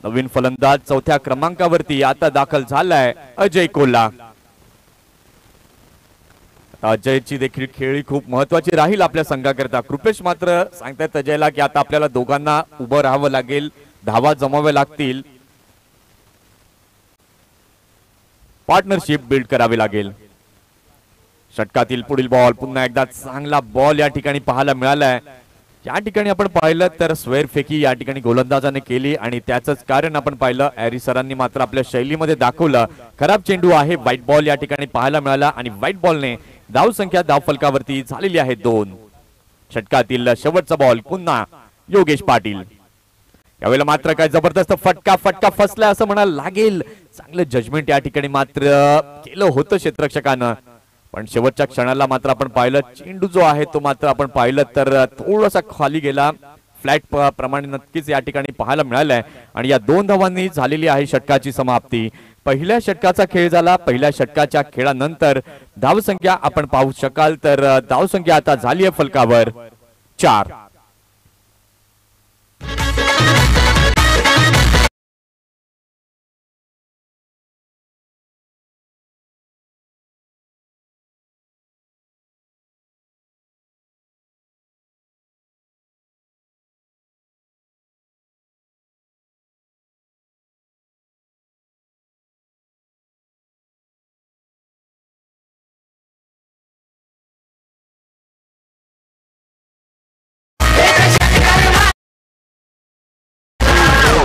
नवीन फलंदाज चौथ्या क्रमांकावरती आता दाखल झालाय अजय कोल्हा. अजयची देखील खेळी खूप महत्वाची राहील आपल्या संघाकरता. कृपेश मात्र सांगतायत अजयला की आता आपल्याला दोघांना उभं राहावं लागेल, धावा जमाव्या लागतील, पार्टनरशिप बिल्ड करावी लागेल. षटकातील पुढील बॉल पुन्हा एकदा चांगला बॉल या ठिकाणी पाहायला मिळालाय. या ठिकाणी आपण पाहिलं तर स्वेर फेकी या ठिकाणी गोलंदाजाने केली आणि त्याचंच कारण आपण पाहिलं ॲरी सरांनी मात्र आपल्या शैलीमध्ये दाखवलं. खराब चेंडू आहे, व्हाईट बॉल या ठिकाणी पाहायला मिळाला आणि व्हाईट बॉलने धाव संख्या धाव फलकावरती झालेली आहे 2. षटकातील शेवटचा बॉल पुन्हा योगेश पाटील. यावेळेला मात्र काय जबरदस्त फटका फसला असं म्हणायला लागेल. चांगलं जजमेंट या ठिकाणी मात्र केलं होतं क्षेत्ररक्षकानं, पण शेवटच्या क्षणाला मात्र आपण पाहिलं चेंडू जो आहे तो मात्र आपण पाहिलं तर थोडासा खाली गेला. फ्लॅट प्रमाणे नक्कीच या ठिकाणी पाहायला मिळालंय आणि या 2 धावांनी झालेली आहे षटकाची समाप्ती. पहिल्या षटकाचा खेळ झाला. पहिल्या षटकाच्या खेळानंतर धावसंख्या आपण पाहू शकाल तर धावसंख्या आता झाली आहे फलकावर 4.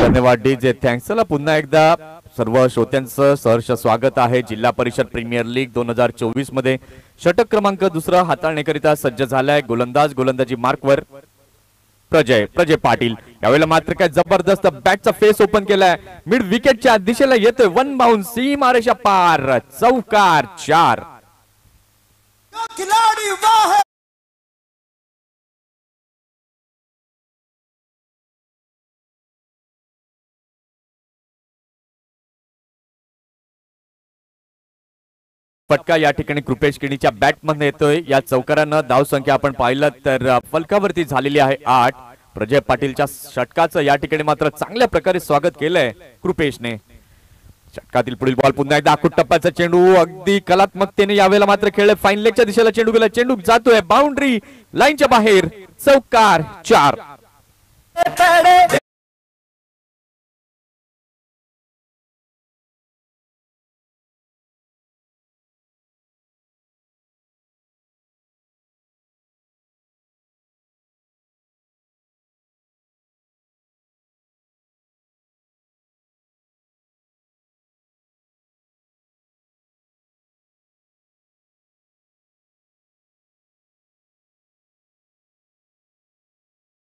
धन्यवाद डीजे, थँक्स. चला पुन्हा एकदा सर्व श्रोत्यांचं सहर्ष स्वागत आहे. जिल्हा परिषद प्रीमियर लीग 2024 मध्ये षटक क्रमांक 2 हाताळण्याकरिता सज्ज झालाय. गोलंदाजी मार्कवर प्रजय पाटील. यावेळेला मात्र काय जबरदस्त बॅटचा फेस ओपन केलाय. मिड विकेटच्या दिशेला येतोय. 1 बाउंस, सीमारेषा पार, चौकार 4. फटका या ठिकाणी कृपेश किणीच्या बॅटमध्ये येतोय. या चौकारानं धाव संख्या आपण पाहिलं तर फलकावरती झालेली आहे 8. प्रजय पाटीलच्या षटकाचं या ठिकाणी मात्र चांगल्या प्रकारे स्वागत केलंय कृपेशने. षटकातील पुढील बॉल पुन्हा एकदा आखूट टप्प्याचा चेंडू अगदी कलात्मकतेने यावेळेला मात्र खेळले. फाईन लेगच्या दिशेला चेंडू गेला. चेंडू जातोय बाउंड्री लाईनच्या बाहेर, चौकार 4.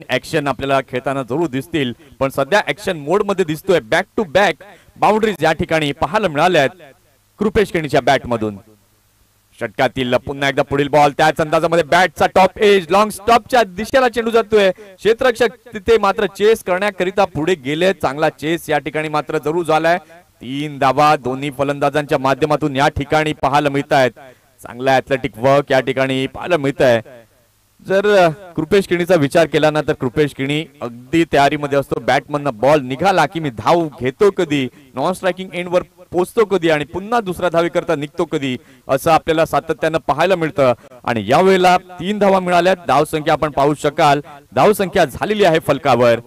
ऍक्शन आपल्याला खेळताना जरूर दिसतील, पण सध्या ऍक्शन मोड मध्ये दिसतोय. बॅक टू बॅक बाउंड्रीज या ठिकाणी पाहायला मिळाल्या आहेत कृपेश केणीच्या बॅट मधून. षटकातील पुन्हा एकदा पुढील बॉल त्याच अंदाजामध्ये बॅटचा टॉप एज लॉंग स्टॉपच्या दिशेला चेंडू जातोय. क्षेत्ररक्षक तिथे मात्र चेस करण्याकरिता पुढे गेले. चांगला चेस या ठिकाणी मात्र जरूर झालाय. 3 धावा दोन्ही फलंदाजांच्या माध्यमातून या ठिकाणी पाहायला मिळत आहेत. चांगला ऍथलेटिक वर्क या ठिकाणी पाहायला मिळत आहे. जर कृपेश किणीचा विचार केला ना तर कृपेश किणी अगदी तयारीमध्ये असतो. बॅटमधनं बॉल निघाला की मी धाव घेतो कधी, नॉन स्ट्रायकिंग एंडवर पोहोचतो कधी आणि पुन्हा दुसऱ्या धावेकरता निघतो कधी, असं आपल्याला सातत्यानं पाहायला मिळतं. आणि यावेळेला 3 धावा मिळाल्या. धाव संख्या आपण पाहू शकाल. धाव संख्या झालेली आहे फलकावर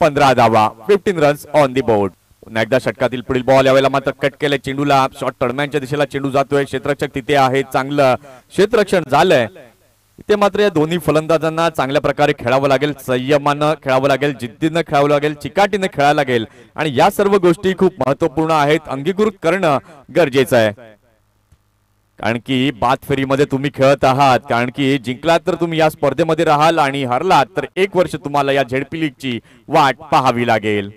15 धावा, 15 रन्स ऑन दी बोर्ड. पुन्हा एकदा षटकातील पुढील बॉल यावेळेला मात्र कट केले चेंडूला. शॉर्ट तडम्यांच्या दिशेला चेंडू जातोय. क्षेत्ररक्षक तिथे आहे. चांगलं क्षेत्ररक्षण झालंय. इथे मात्र या दोन्ही फलंदाजांना चांगल्या प्रकारे खेळावं लागेल. संयमानं खेळावं लागेल, जिद्दीनं खेळावं लागेल, चिकाटीने खेळायला लागेल. आणि या सर्व गोष्टी खूप महत्वपूर्ण आहेत. अंगीकृत करणं गरजेचं आहे. कारण की बाद फेरीमध्ये तुम्ही खेळत आहात. कारण की जिंकलात तर तुम्ही या स्पर्धेमध्ये राहाल आणि हरलात तर 1 वर्ष तुम्हाला या झेडपी लीगची वाट पाहावी लागेल.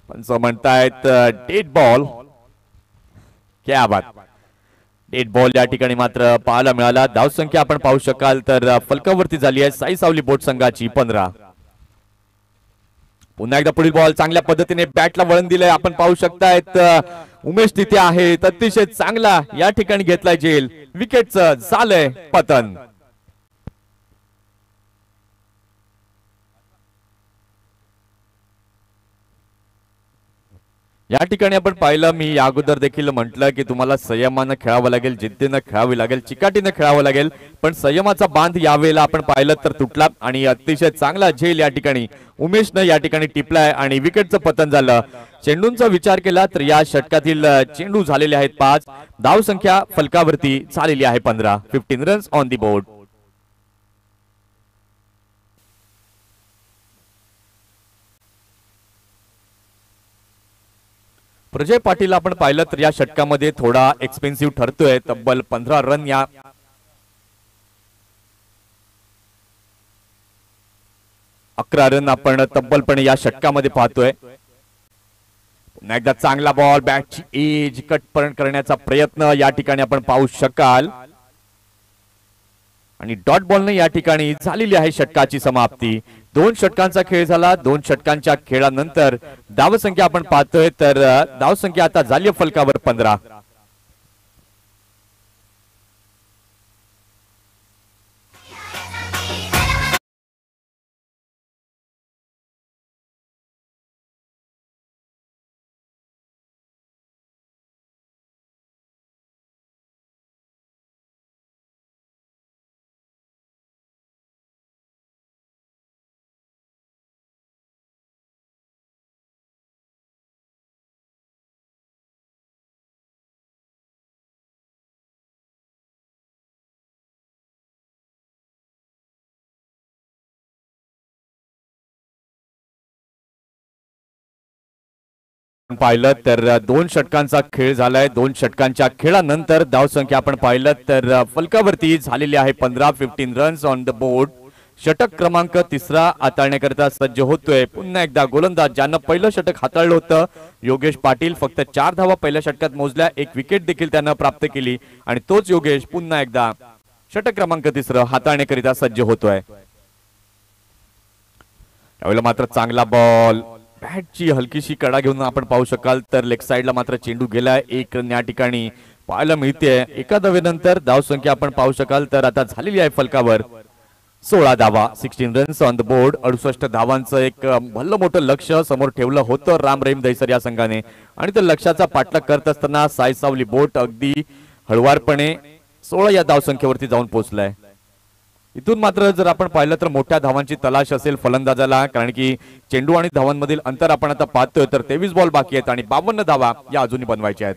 पण म्हणतायत डेड बॉल, क्या बात. डेड बॉल या ठिकाणी मात्र पाहायला मिळाला. धाव संख्या आपण पाहू शकाल तर फलकावरती झाली आहे साई सावली बोट संघाची 15. पुन्हा एकदा पुढील बॉल चांगल्या पद्धतीने बॅटला वळण दिलंय. आपण पाहू शकतायत उमेश तिथे आहेत. अतिशय चांगला या ठिकाणी घेतलाय झेल. विकेटचं झालंय पतन. या ठिकाणी आपण पाहिलं, मी या अगोदर देखील म्हटलं की तुम्हाला संयमानं खेळावं लागेल, जिद्दीनं खेळावी लागेल, चिकाटीनं खेळावं लागेल, पण संयमाचा बांध यावेळेला आपण पाहिलं तर तुटला आणि अतिशय चांगला झेल या ठिकाणी उमेशनं या ठिकाणी टिपलाय आणि विकेटचं पतन झालं. चेंडूंचा विचार केला तर या षटकातील चेंडू झालेले आहेत 5, धाव संख्या फलकावरती झालेली आहे 15. 15 runs on the board. Prajay Patil आपण पाहिलं तर या षटकामध्ये थोडा एक्सपेन्सिव्ह ठरतोय. तब्बल 15 रन या 11 रन आपण तब्बलपणे या षटकामध्ये पाहतोय. पुन्हा एकदा चांगला बॉल, बॅटची एज कट करण्याचा प्रयत्न या ठिकाणी आपण पाहू शकाल आणि डॉट बॉलने या ठिकाणी झालेली आहे षटकाची समाप्ती. 2 षटकांचा खेळ झाला. 2 षटकांच्या खेळानंतर धावसंख्या आपण पाहतोय तर धावसंख्या आता झाली फलकावर 15. पाहिलं तर 2 षटकांचा खेळ झालाय. 2 षटकांच्या खेळानंतर धावसंख्या आपण पाहिलं तर फलकावरती झालेली आहे 15. 15 रन्स ऑन द बोर्ड. षटक क्रमांक 3 हाताळण्याकरिता सज्ज होतोय. पुन्हा एकदा गोलंदाज ज्यांना पहिलं षटक हाताळलं होतं योगेश पाटील, फक्त 4 धावा पहिल्या षटकात मोजल्या, 1 विकेट देखील त्यानं प्राप्त केली आणि तोच योगेश पुन्हा एकदा षटक क्रमांक 3 हाताळण्याकरिता सज्ज होतोय. यावेळेला मात्र चांगला बॉल, बॅटची हलकीशी कडा घेऊन आपण पाहू शकाल तर लेग साइडला मात्र चेंडू गेलाय. 1 रन या ठिकाणी पाहायला मिळते. एका धावेनंतर धावसंख्या आपण पाहू शकाल तर आता झालेली आहे फलकावर 16 धावा. 16 रन्स ऑन द बोर्ड. 68 धावांचं एक भलं मोठं लक्ष समोर ठेवलं होतं राम रहीम दहिसर या संघाने आणि त्या लक्ष्याचा पाठलाग करत असताना साई सावली बोट अगदी हळवारपणे 16 या धावसंख्येवरती जाऊन पोहोचलाय. इथून मात्र जर आपण पाहिलं तर मोठ्या धावांची तलाश असेल फलंदाजाला, कारण की चेंडू आणि धावांमधील अंतर आपण आता पाहतोय तर 23 बॉल बाकी आहेत आणि 52 धावा या अजूनही बनवायच्या आहेत.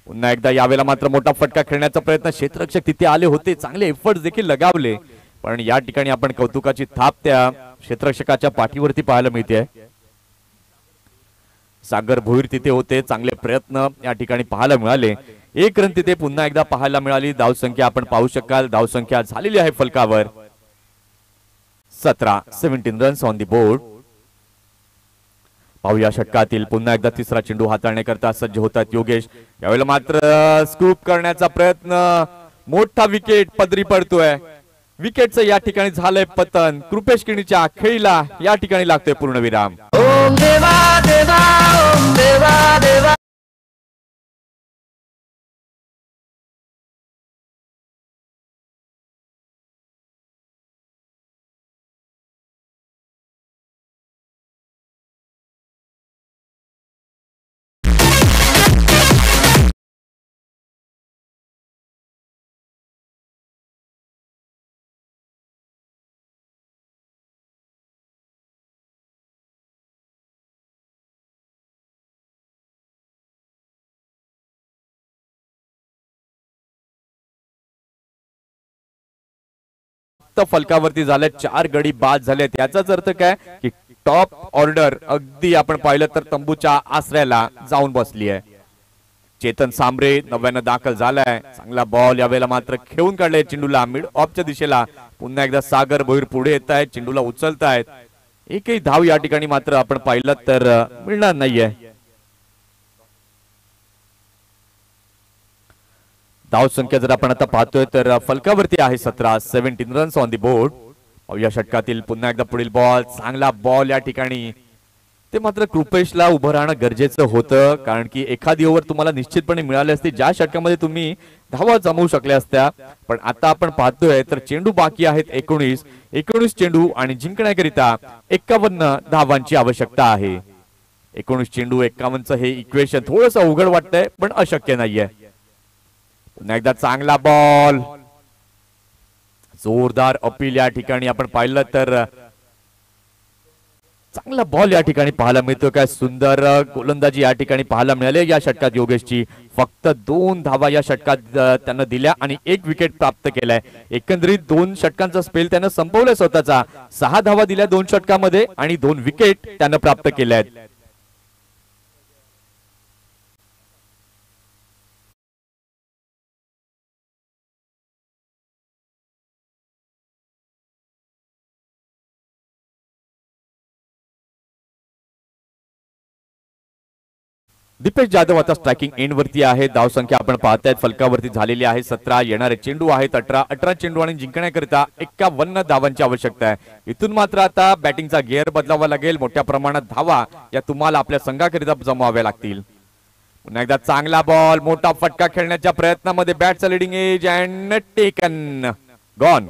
पुन्हा एकदा यावेळेला मात्र मोठा फटका खेळण्याचा प्रयत्न, क्षेत्ररक्षक तिथे आले होते, चांगले एफर्ट्स देखील लगावले, पण या ठिकाणी आपण कौतुकाची थाप त्या क्षेत्ररक्षकाच्या पाठीवरती पाहायला मिळते. सागर भोईर तिथे होते, चांगले प्रयत्न या ठिकाणी पाहायला मिळाले. 1 रन तिथे पुन्हा एकदा पाहायला मिळाली. धावसंख्या आपण पाहू शकाल, धावसंख्या झालेली आहे फलकावर 17. 17 रन्स ऑन दी बोर्ड. पाहूया षटकातील पुन्हा एकदा 3रा चेंडू हाताळण्याकरता सज्ज होतात योगेश. यावेळेला मात्र स्कूप करण्याचा प्रयत्न, मोठा विकेट पदरी पडतोय. विकेटचं या ठिकाणी झालंय पतन. कृपेश किणीच्या खेळीला या ठिकाणी लागतोय पूर्णविराम.
ओम देवा देवा ओम देवा देवा.
फलकावरती झाल्या, 4 गडी बाद झालेत. याचाच अर्थ काय की टॉप ऑर्डर अगदी आपण पाहिलं तर तंबूच्या आसऱ्याला जाऊन बसली आहे. चेतन सांबरे 90 दाखल झालाय. चांगला बॉल, यावेळेला मात्र खेळून काढलाय चेंडूला मिड ऑफच्या दिशेला. पुन्हा एकदा सागर भोईर पुढे येत आहेत, चेंडूला उचलतायत. एकही धाव या ठिकाणी मात्र आपण पाहिलं तर मिळणार नाहीये. धाव संख्या जर आपण आता पाहतोय तर फलकावरती आहे 17. 17 रन्स ऑन दी बोर्ड. या षटकातील पुन्हा एकदा पुढील बॉल, चांगला बॉल या ठिकाणी. ते मात्र कृपेशला उभं राहणं गरजेचं होतं, कारण की एखादी ओव्हर तुम्हाला निश्चितपणे मिळाली असती ज्या षटकामध्ये तुम्ही धावा जमवू शकल्या असत्या. पण आता आपण पाहतोय तर चेंडू बाकी आहेत 19 चेंडू आणि जिंकण्याकरिता 51 धावांची आवश्यकता आहे. 19 चेंडू 51चं हे इक्वेशन थोडस अवघड वाटतंय पण अशक्य नाहीये. पुन्हा एकदा चांगला बॉल, जोरदार अपील या ठिकाणी आपण पाहिलं तर चांगला बॉल या ठिकाणी पाहायला मिळतो. काय सुंदर गोलंदाजी या ठिकाणी पाहायला मिळाले या षटकात योगेशची. फक्त 2 धावा या षटकात त्यांना दिल्या आणि 1 विकेट प्राप्त केलाय. एकंदरीत 2 षटकांचा स्पेल त्यानं संपवलाय स्वतःचा. 6 धावा दिल्या 2 षटकामध्ये आणि 2 विकेट त्यानं प्राप्त केल्या आहेत. दीपेश जाधव आता स्ट्रायकिंग एंड वरती आहे. धाव संख्या आपण पाहतायत फलकावरती झालेली आहे 17. येणारे चेंडू आहेत 18 चेंडू आणि जिंकण्याकरिता 51 धावांची आवश्यकता आहे. इथून मात्र आता बॅटिंगचा गिअर बदलावा लागेल. मोठ्या प्रमाणात धावा या तुम्हाला आपल्या संघाकरिता जमवाव्या लागतील. पुन्हा एकदा चांगला बॉल, मोठा फटका खेळण्याच्या प्रयत्नामध्ये बॅटचा leading edge and taken gone.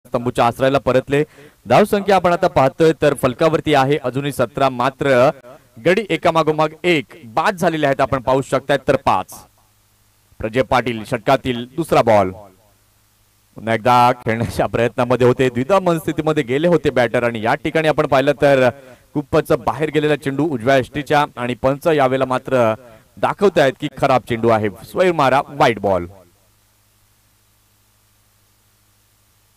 स्तंभूच्या आश्रयाला परतले. धाव संख्या आपण आता पाहतोय तर फलकावरती आहे अजूनही 17. मात्र गडी एकामागोमाग एक बाद झालेले आहेत आपण पाहू शकताय तर 5. प्रजय पाटील षटकातील दुसरा बॉल. पुन्हा एकदा खेळण्याच्या प्रयत्नामध्ये होते. द्विधा मनस्थितीमध्ये गेले होते बॅटर आणि या ठिकाणी आपण पाहिलं तर खूपच बाहेर गेलेला चेंडू उजव्या यष्टीच्या आणि पंच यावेळेला मात्र दाखवतायत की खराब चेंडू आहे. स्वैर मारा, वाईट बॉल.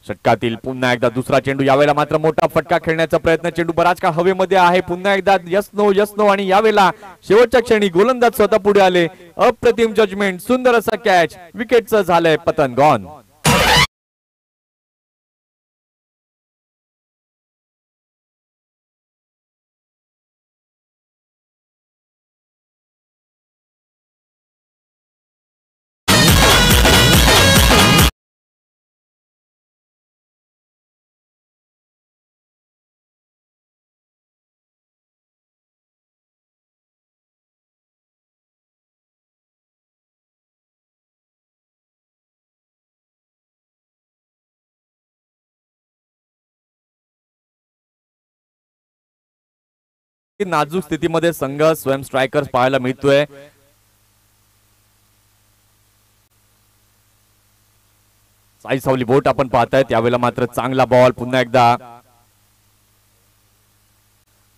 षटकातील पुन्हा एकदा दुसरा चेंडू. यावेळेला मात्र मोठा फटका खेळण्याचा प्रयत्न. चेंडू बराच काळ हवेमध्ये आहे. पुन्हा एकदा यस नो आणि यावेळेला शेवटच्या क्षणी गोलंदाज स्वतः पुढे आले. अप्रतिम जजमेंट, सुंदर असा कॅच. विकेटचं झालंय पतन, गॉन. नाजूक स्थितीमध्ये संघ स्वयं स्ट्रायकर्स पाहायला मिळतोय. साई सावली बोट आपण पाहतायत. यावेळेला मात्र चांगला बॉल. पुन्हा एकदा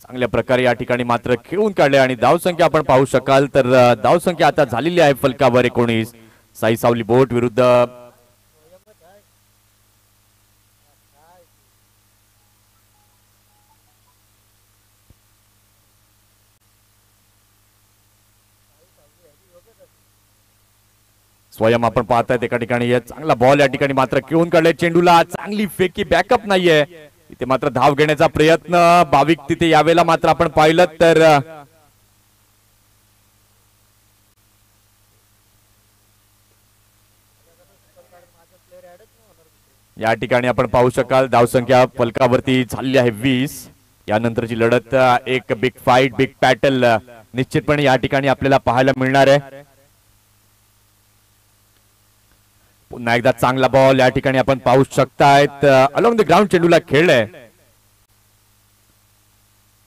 चांगल्या प्रकारे या ठिकाणी मात्र खेळून काढले आणि धाव संख्या आपण पाहू शकाल तर धाव संख्या आता झालेली आहे फलकावर 19. साई सावली बोट विरुद्ध स्वयं आपण पाहतायत. एका ठिकाणी चांगला बॉल या ठिकाणी मात्र खेळून काढले. चेंडूला चांगली फेकी, बॅकअप नाहीये इथे मात्र धाव घेण्याचा प्रयत्न. भाविक तिथे यावेळेला मात्र आपण पाहिलं तर या ठिकाणी आपण पाहू शकाल धाव संख्या फलकावरती झालेली आहे 20. यानंतरची लढत एक बिग फाईट, बिग बॅटल निश्चितपणे या ठिकाणी आपल्याला पाहायला मिळणार आहे. पुन्हा एकदा चांगला बॉल या ठिकाणी आपण पाहू शकतायत. अलॉंग द ग्राउंड चेंडूला खेळलंय.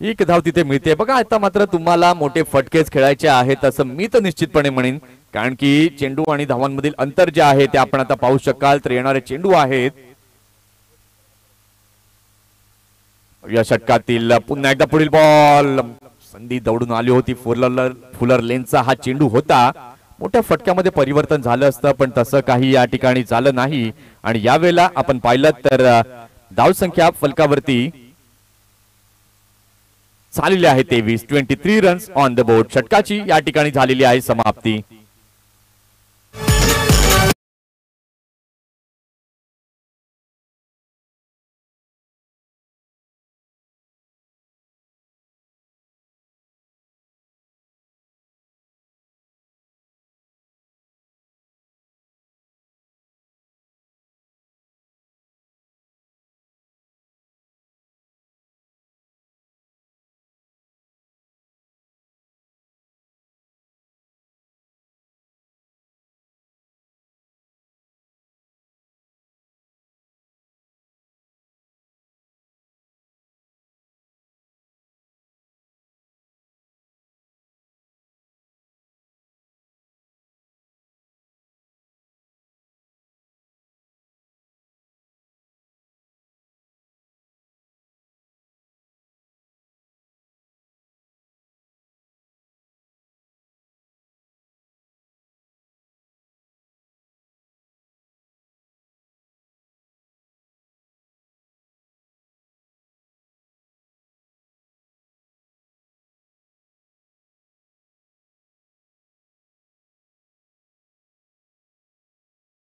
एक धाव तिथे मिळते. बघा आता मात्र तुम्हाला मोठे फटकेच खेळायचे आहेत असं मी तर निश्चितपणे म्हणेन. कारण की चेंडू आणि धावांमधील अंतर जे आहे ते आपण आता पाहू शकाल तर येणारे चेंडू आहेत. या षटकातील पुन्हा एकदा पुढील बॉल. संधी दौडून आली होती. फुलर लेनचा हा चेंडू होता. मोठ्या फटक्यामध्ये परिवर्तन झालं असतं पण तसं काही या ठिकाणी झालं नाही. आणि यावेळेला आपण पाहिलं तर धाव संख्या फलकावरती झालेली आहे 23. 23 रन्स ऑन द बोर्ड. षटकाची या ठिकाणी झालेली आहे समाप्ती.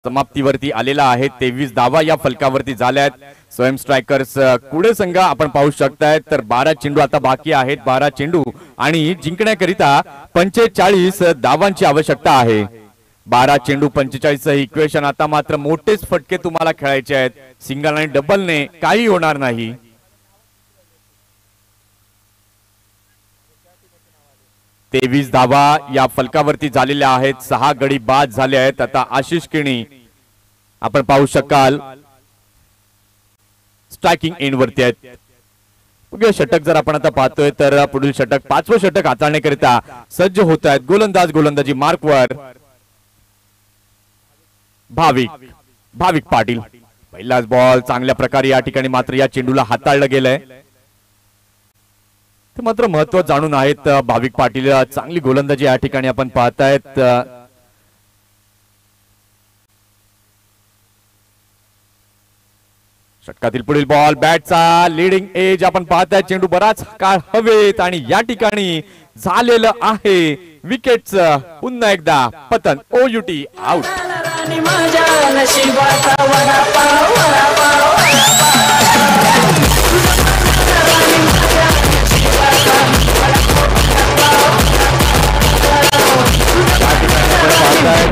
समाप्तीवरती आलेला आहे. 23 धावा या फलकावरती झाल्यात. स्वयं स्ट्रायकर्स कुडे संघ आपण पाहू शकताय. तर 12 चेंडू आता बाकी आहेत. 12 चेंडू आणि जिंकण्याकरिता 45 धावांची आवश्यकता आहे. 12 चेंडू 45 इक्वेशन. आता मात्र मोठेच फटके तुम्हाला खेळायचे आहेत. सिंगल आणि डबलने काही होणार नाही. तेवीस धावा या फलकावरती झालेल्या आहेत. 6 गडी बाद झाले आहेत. आता आशिष किणी आपण पाहू शकाल स्ट्रायकिंग एंड वरती आहेत. बघूया षटक जर आपण आता पाहतोय तर पुढील षटक 5वं षटक हाताळण्याकरिता सज्ज होत आहेत. गोलंदाज गोलंदाजी मार्कवर भाविक पाटील. पहिलाच बॉल चांगल्या प्रकारे या ठिकाणी मात्र या चेंडूला हाताळलं गेलंय. ते मात्र महत्व जाणून आहेत भाविक पाटील. चांगली गोलंदाजी या ठिकाणी आपण पाहतायत. षटकातील पुढील बॉल बॅटचा लीडिंग एज आपण पाहताय. चेंडू बराच काळ हवेत आणि या ठिकाणी झालेलं आहे विकेटचं पुन्हा एकदा पतन. OUT out.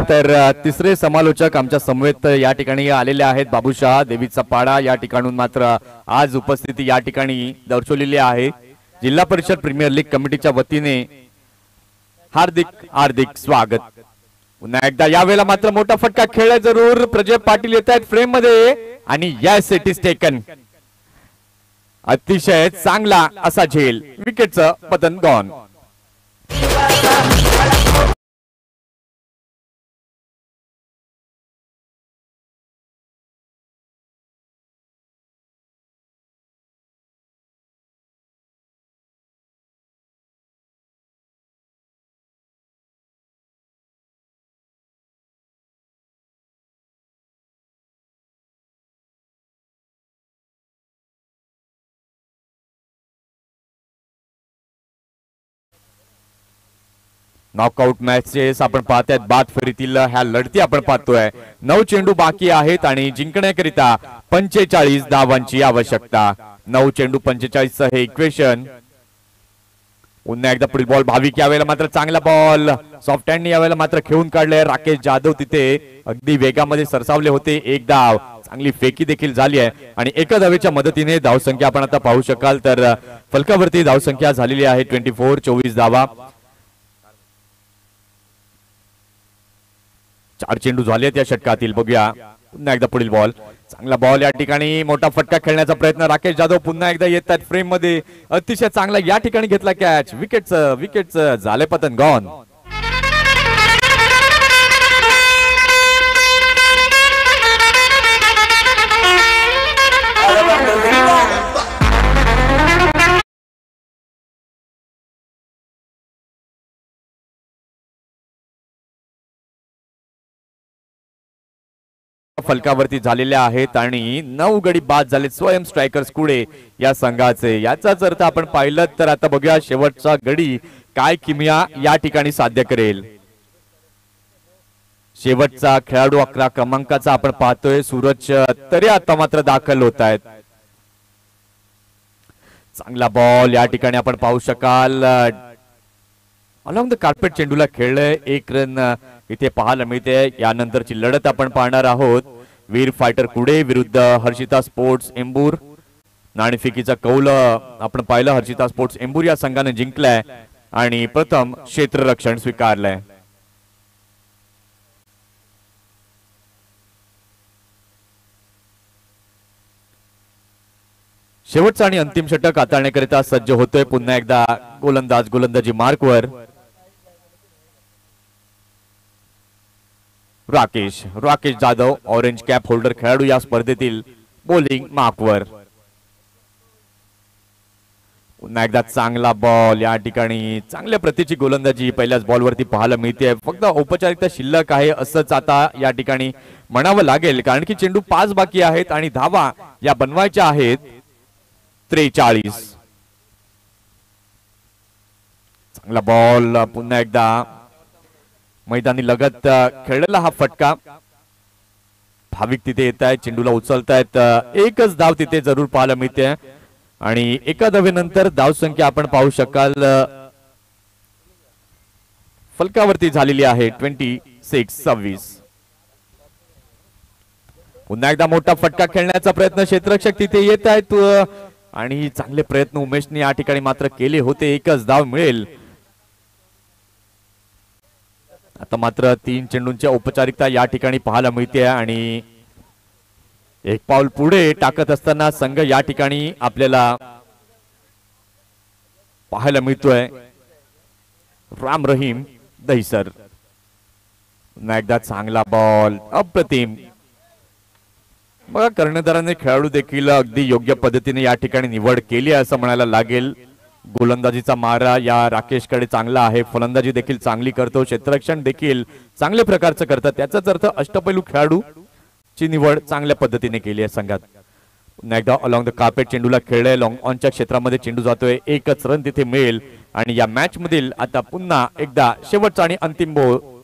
तर तिसरे समालोचक आमच्या समवेत या ठिकाणी आलेले आहेत. बाबूशाह देवीचा पाडा या ठिकाणून मात्र आज उपस्थिती या ठिकाणी दर्शवलेली आहे. जिल्हा परिषद प्रीमियर लीग कमिटीच्या वतीने हार्दिक स्वागत. पुन्हा एकदा यावेळेला मात्र मोठा फटका खेळला जरूर. प्रजय पाटील येत आहेत फ्रेम मध्ये आणि यस इट इज टेकन. अतिशय चांगला असा झेल. विकेटचं पतन गॉन. नॉकआउट मॅचेस आपण पाहतायत. बाद फेरीतील ह्या लढती आपण पाहतोय. 9 चेंडू बाकी आहेत आणि जिंकण्याकरिता 45 धावांची आवश्यकता. 9 चेंडू 45 हे इक्वेशन. पुन्हा एकदा पुढील बॉल भाविक. यावेळेला मात्र चांगला बॉल सॉफ्ट हँडने यावेळेला मात्र खेळून काढले. राकेश जाधव तिथे अगदी वेगामध्ये सरसावले होते. एक धाव चांगली फेकी देखील झाली आहे आणि एका धावेच्या मदतीने धावसंख्या आपण आता पाहू शकाल तर फलकावरती धावसंख्या झालेली आहे 24. 24 धावा. 4 चेंडू झालेत या षटकातील. बघूया पुन्हा एकदा पुढील बॉल. चांगला बॉल या ठिकाणी मोठा फटका खेळण्याचा प्रयत्न. राकेश जाधव पुन्हा एकदा येत आहेत फ्रेम मध्ये. अतिशय चांगला या ठिकाणी घेतला कॅच. विकेटचं झाले पतन गॉन. फलकावरती झालेल्या आहेत आणि 9 गडी बाद झाले स्वयं स्ट्रायकर्स कुडे या संघाचे. याचाच अर्थ आपण पाहिलं तर आता बघूया शेवटचा गडी काय किमया या ठिकाणी साध्य करेल. शेवटचा खेळाडू 11 क्रमांकाचा आपण पाहतोय सूरज तरी आता मात्र दाखल होत आहेत. चांगला बॉल या ठिकाणी आपण पाहू शकाल. अलॉंग द कार्पेट चेंडूला खेळलंय. 1 रन इथे पाहायला मिळते. यानंतरची लढत आपण पाहणार आहोत. वीर फायटर कुडे विरुद्ध हर्षिता स्पोर्ट्स एंबूर. नाणेफेकीचा कौल आपण पाहिलं. हर्षिता स्पोर्ट्स एंबूर या संघाने जिंकलाय आणि प्रथम क्षेत्ररक्षण स्वीकारलंय. शेवटचा आणि अंतिम षटक हाताळण्याकरिता सज्ज होतोय पुन्हा एकदा गोलंदाज गोलंदाजी मार्कवर. Rakesh Jadhav orange cap holder खेळाडू या स्पर्धेतील बॉलिंग मार्कवर. पुन्हा एकदा चांगला बॉल या ठिकाणी. चांगल्या प्रतीची गोलंदाजी पहिल्याच बॉलवरती पाहायला मिळते. फक्त औपचारिकता शिल्लक आहे असंच आता या ठिकाणी म्हणावं लागेल कारण की चेंडू 5 बाकी आहेत आणि धावा या बनवायच्या आहेत 43. चांगला बॉल पुन्हा एकदा मैदानी लगत खेळलेला हा फटका. भाविक तिथे येत आहेत, चेंडूला उचलतायत. एकच धाव तिथे जरूर पाहायला मिळते आणि एका धावेनंतर धावसंख्या आपण पाहू शकाल फलकावरती झालेली आहे 26-26. पुन्हा एकदा मोठा फटका खेळण्याचा प्रयत्न क्षेत्ररक्षक तिथे येत आहेत आणि चांगले प्रयत्न उमेशने या ठिकाणी मात्र केले होते. एकच धाव मिळेल. आता मात्र 3 चेंडूंच्या औपचारिकता या ठिकाणी पाहायला मिळते आणि एक पाऊल पुढे टाकत असताना संघ या ठिकाणी आपल्याला पाहायला मिळतोय. राम रहीम दहिसर. पुन्हा एकदा चांगला बॉल, अप्रतिम. बघा कर्णधाराने खेळाडू देखील अगदी योग्य पद्धतीने या ठिकाणी निवड केली असं म्हणायला लागेल. गोलंदाजीचा मारा या राकेशकडे चांगला आहे, फलंदाजी देखील चांगली करतो, क्षेत्ररक्षण देखील चांगल्या प्रकारचं करतात. त्याचाच अर्थ अष्टपैलू खेळाडू ची निवड चांगल्या पद्धतीने केली आहे संघात. पुन्हा एकदा अलॉंग द कार्पेट चेंडूला खेळलंय. लॉंग ऑनच्या क्षेत्रामध्ये चेंडू जातोय. एकच रन तिथे मिळेल आणि या मॅच मधील आता पुन्हा एकदा शेवटचा आणि अंतिम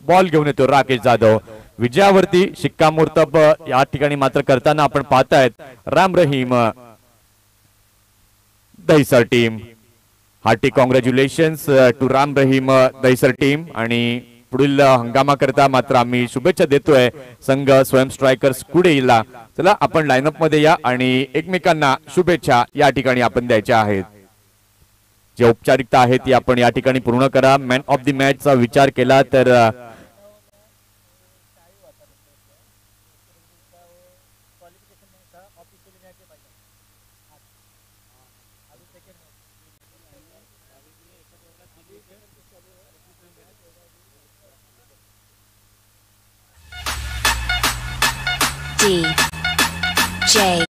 बॉल घेऊन येतो राकेश जाधव. विजयावरती शिक्कामोर्तब या ठिकाणी मात्र करताना आपण पाहतायत Ram Rahim Dahisar team. Hearty congratulations to Ram Rahim Dahisar team आणि पुढील हंगामा करता मात्र आम्ही शुभेच्छा देतोय संघ स्वयं स्ट्रायकर्स कुडेला. चला आपण लाईनअप मध्ये या आणि एकमेकांना शुभेच्छा या ठिकाणी आपण द्यायच्या आहेत. जे औपचारिकता आहे ती आपण या ठिकाणी पूर्ण करा. मॅन ऑफ द मॅच चा विचार केला तर
DJ